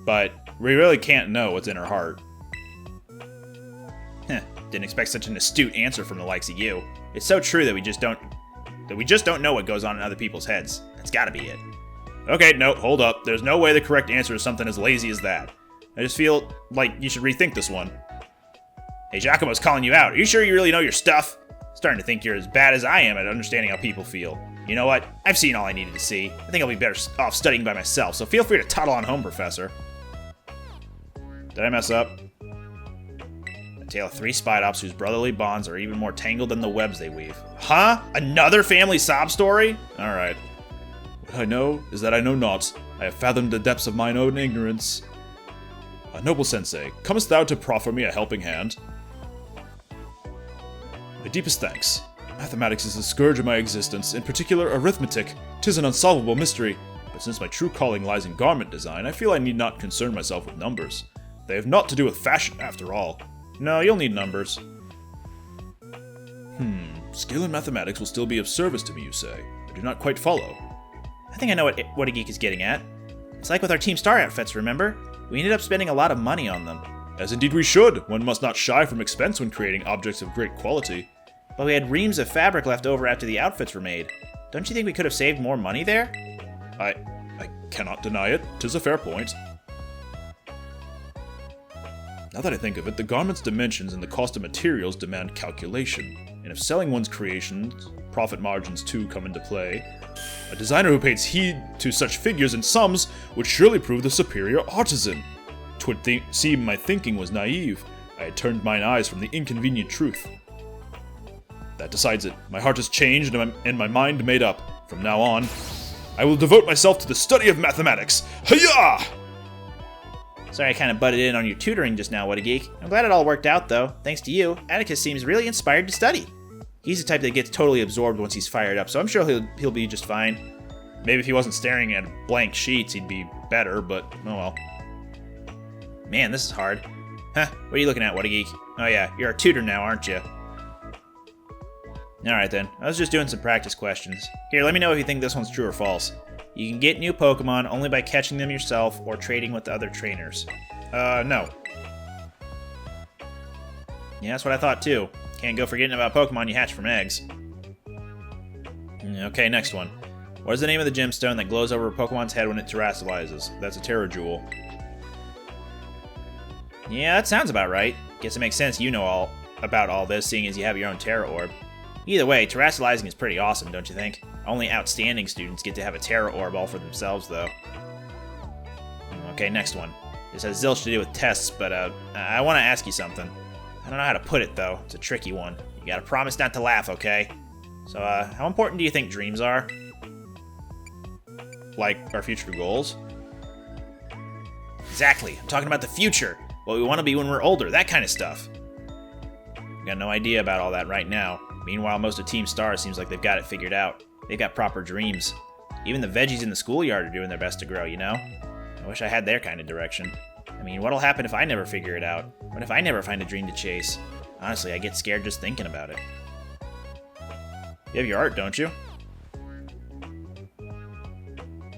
But we really can't know what's in her heart. Didn't expect such an astute answer from the likes of you. It's so true that we just don't know what goes on in other people's heads. That's gotta be it. Okay, no, hold up. There's no way the correct answer is something as lazy as that. I just feel like you should rethink this one. Hey, Giacomo's calling you out. Are you sure you really know your stuff? Starting to think you're as bad as I am at understanding how people feel. You know what? I've seen all I needed to see. I think I'll be better off studying by myself, so feel free to toddle on home, Professor. Did I mess up? A tale of three spy ops whose brotherly bonds are even more tangled than the webs they weave. Huh? Another family sob story? Alright. What I know is that I know not. I have fathomed the depths of mine own ignorance. Noble sensei, comest thou to proffer me a helping hand? My deepest thanks. Mathematics is the scourge of my existence, in particular arithmetic. 'Tis an unsolvable mystery, but since my true calling lies in garment design, I feel I need not concern myself with numbers. They have naught to do with fashion, after all. No, you'll need numbers. Skill in mathematics will still be of service to me, you say? I do not quite follow. I think I know what a geek is getting at. It's like with our Team Star outfits, remember? We ended up spending a lot of money on them. As indeed we should. One must not shy from expense when creating objects of great quality. But we had reams of fabric left over after the outfits were made. Don't you think we could have saved more money there? I cannot deny it. 'Tis a fair point. Now that I think of it, the garment's dimensions and the cost of materials demand calculation. And if selling one's creations, profit margins too come into play, a designer who pays heed to such figures and sums would surely prove the superior artisan. 'Twould seem my thinking was naive, I had turned mine eyes from the inconvenient truth. That decides it. My heart has changed and my mind made up. From now on, I will devote myself to the study of mathematics. Hiya! Sorry I kind of butted in on your tutoring just now, what a geek. I'm glad it all worked out, though. Thanks to you, Atticus seems really inspired to study. He's the type that gets totally absorbed once he's fired up, so I'm sure he'll be just fine. Maybe if he wasn't staring at blank sheets, he'd be better, but oh well. Man, this is hard. Huh, what are you looking at, what a geek? Oh yeah, you're a tutor now, aren't you? Alright then, I was just doing some practice questions. Here, let me know if you think this one's true or false. You can get new Pokemon only by catching them yourself or trading with the other trainers. No. Yeah, that's what I thought too. Can't go forgetting about Pokemon you hatch from eggs. Okay, next one. What is the name of the gemstone that glows over a Pokemon's head when it terastallizes? That's a Terra Jewel. Yeah, that sounds about right. Guess it makes sense you know all about all this, seeing as you have your own Terra Orb. Either way, terastallizing is pretty awesome, don't you think? Only outstanding students get to have a Terra Orb all for themselves, though. Okay, next one. This has zilch to do with tests, but I want to ask you something. I don't know how to put it, though. It's a tricky one. You gotta promise not to laugh, okay? So, how important do you think dreams are? Like our future goals? Exactly. I'm talking about the future. What we want to be when we're older, that kind of stuff. Got no idea about all that right now. Meanwhile, most of Team Star seems like they've got it figured out. They've got proper dreams. Even the veggies in the schoolyard are doing their best to grow, you know? I wish I had their kind of direction. I mean, what'll happen if I never figure it out? What if I never find a dream to chase? Honestly, I get scared just thinking about it. You have your art, don't you?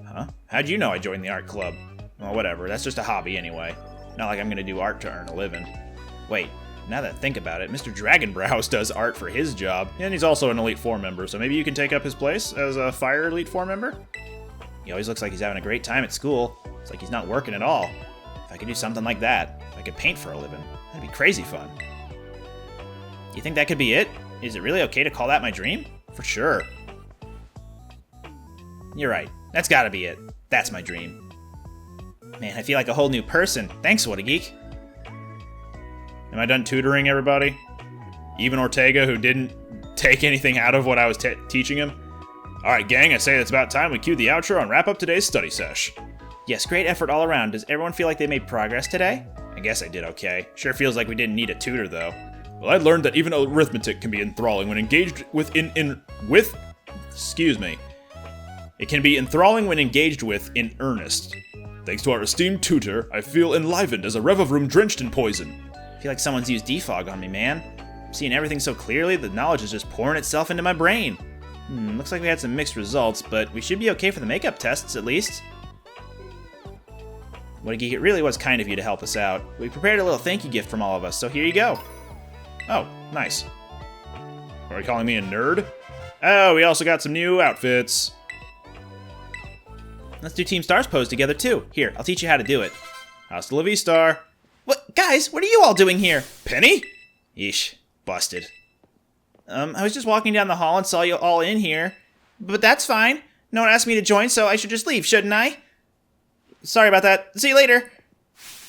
Huh? How'd you know I joined the art club? Well, whatever. That's just a hobby anyway. Not like I'm gonna do art to earn a living. Wait. Now that I think about it, Mr. Dragonbrows does art for his job, and he's also an Elite Four member, so maybe you can take up his place as a Fire Elite Four member? He always looks like he's having a great time at school. It's like he's not working at all. If I could do something like that, if I could paint for a living, that'd be crazy fun. You think that could be it? Is it really okay to call that my dream? For sure. You're right. That's gotta be it. That's my dream. Man, I feel like a whole new person. Thanks, what a geek. Am I done tutoring everybody? Even Ortega, who didn't take anything out of what I was teaching him? Alright, gang, I say it's about time we cue the outro and wrap up today's study sesh. Yes, great effort all around. Does everyone feel like they made progress today? I guess I did okay. Sure feels like we didn't need a tutor, though. Well, I learned that even arithmetic can be enthralling when engaged with excuse me. It can be enthralling when engaged with in earnest. Thanks to our esteemed tutor, I feel enlivened as a rev of room drenched in poison. I feel like someone's used defog on me, man. I'm seeing everything so clearly, the knowledge is just pouring itself into my brain. Looks like we had some mixed results, but we should be okay for the makeup tests, at least. What a geek, it really was kind of you to help us out. We prepared a little thank you gift from all of us, so here you go. Oh, nice. Are you calling me a nerd? Oh, we also got some new outfits. Let's do Team Star's pose together, too. Here, I'll teach you how to do it. Hasta la vista. What? Guys, what are you all doing here? Penny? Yeesh, busted. I was just walking down the hall and saw you all in here. But that's fine. No one asked me to join, so I should just leave, shouldn't I? Sorry about that. See you later.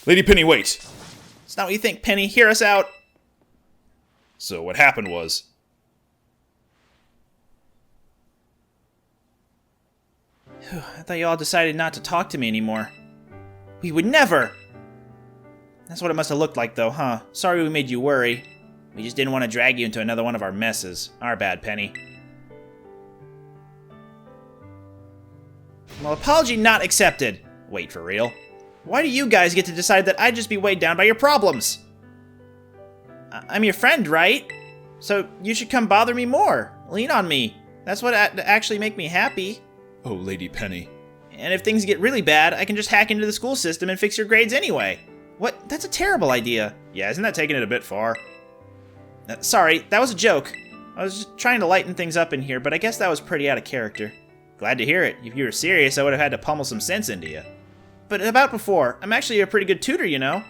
Lady Penny, wait. It's not what you think, Penny. Hear us out. So what happened was... I thought you all decided not to talk to me anymore. We would never! That's what it must have looked like, though, huh? Sorry we made you worry. We just didn't want to drag you into another one of our messes. Our bad, Penny. Well, apology not accepted. Wait, for real? Why do you guys get to decide that I'd just be weighed down by your problems? I'm your friend, right? So you should come bother me more. Lean on me. That's what actually make me happy. Oh, Lady Penny. And if things get really bad, I can just hack into the school system and fix your grades anyway. What? That's a terrible idea. Yeah, isn't that taking it a bit far? Sorry, that was a joke. I was just trying to lighten things up in here, but I guess that was pretty out of character. Glad to hear it. If you were serious, I would have had to pummel some sense into you. But about before, I'm actually a pretty good tutor, you know?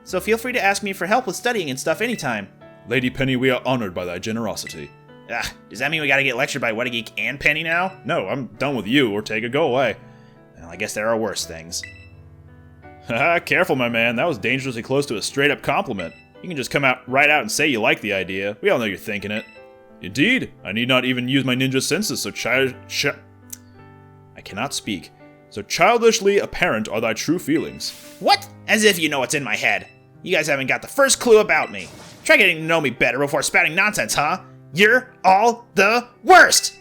So feel free to ask me for help with studying and stuff anytime. Lady Penny, we are honored by thy generosity. Does that mean we gotta get lectured by What a Geek and Penny now? No, I'm done with you, Ortega. Go away. Well, I guess there are worse things. Haha, careful, my man. That was dangerously close to a straight-up compliment. You can just come out right out and say you like the idea. We all know you're thinking it. Indeed, I need not even use my ninja senses, so I cannot speak. So childishly apparent are thy true feelings. What? As if you know what's in my head. You guys haven't got the first clue about me. Try getting to know me better before spouting nonsense, huh? You're all the worst!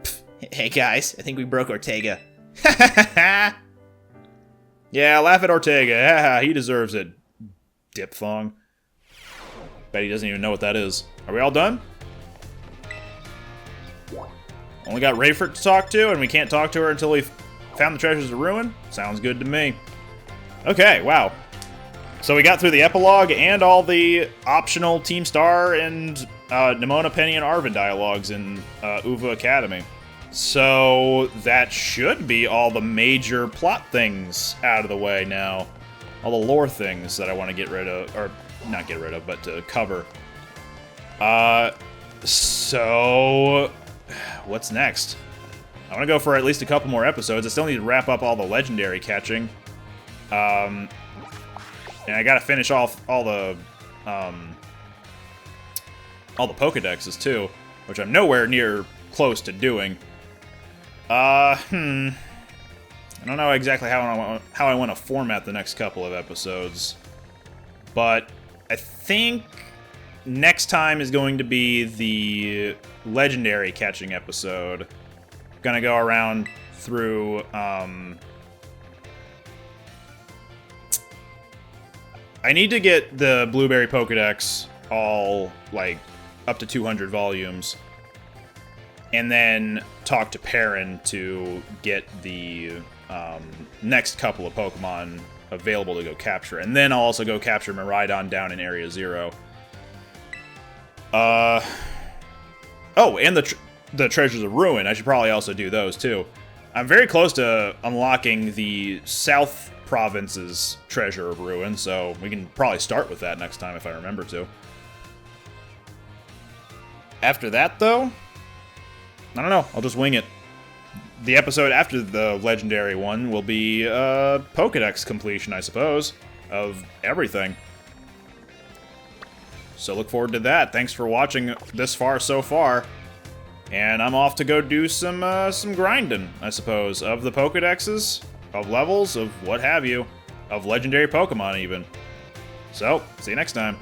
Pfft. Hey guys, I think we broke Ortega. Yeah, laugh at Ortega. He deserves it. Diphthong. Bet he doesn't even know what that is. Are we all done? Only got Rayford to talk to, and we can't talk to her until we found the treasures of ruin? Sounds good to me. Okay, wow. So we got through the epilogue and all the optional Team Star and Nimona, Penny, and Arvin dialogues in Uva Academy. So that should be all the major plot things out of the way now. All the lore things that I want to get rid of, or not get rid of, but to cover. So what's next? I want to go for at least a couple more episodes. I still need to wrap up all the legendary catching. And I gotta finish off all the Pokedexes too, which I'm nowhere near close to doing. I don't know exactly how I want to format the next couple of episodes, but I think next time is going to be the legendary catching episode. Gonna go around through I need to get the Blueberry Pokedex all, like, up to 200 volumes. And then talk to Perrin to get the next couple of Pokemon available to go capture. And then I'll also go capture Miraidon down in Area 0. Oh, and the Treasures of Ruin. I should probably also do those, too. I'm very close to unlocking the South Province's Treasure of Ruin, so we can probably start with that next time if I remember to. After that, though, I don't know. I'll just wing it. The episode after the legendary one will be Pokedex completion, I suppose, of everything. So look forward to that. Thanks for watching this far so far. And I'm off to go do some grinding, I suppose, of the Pokedexes, of levels, of what have you, of legendary Pokemon even. So, see you next time.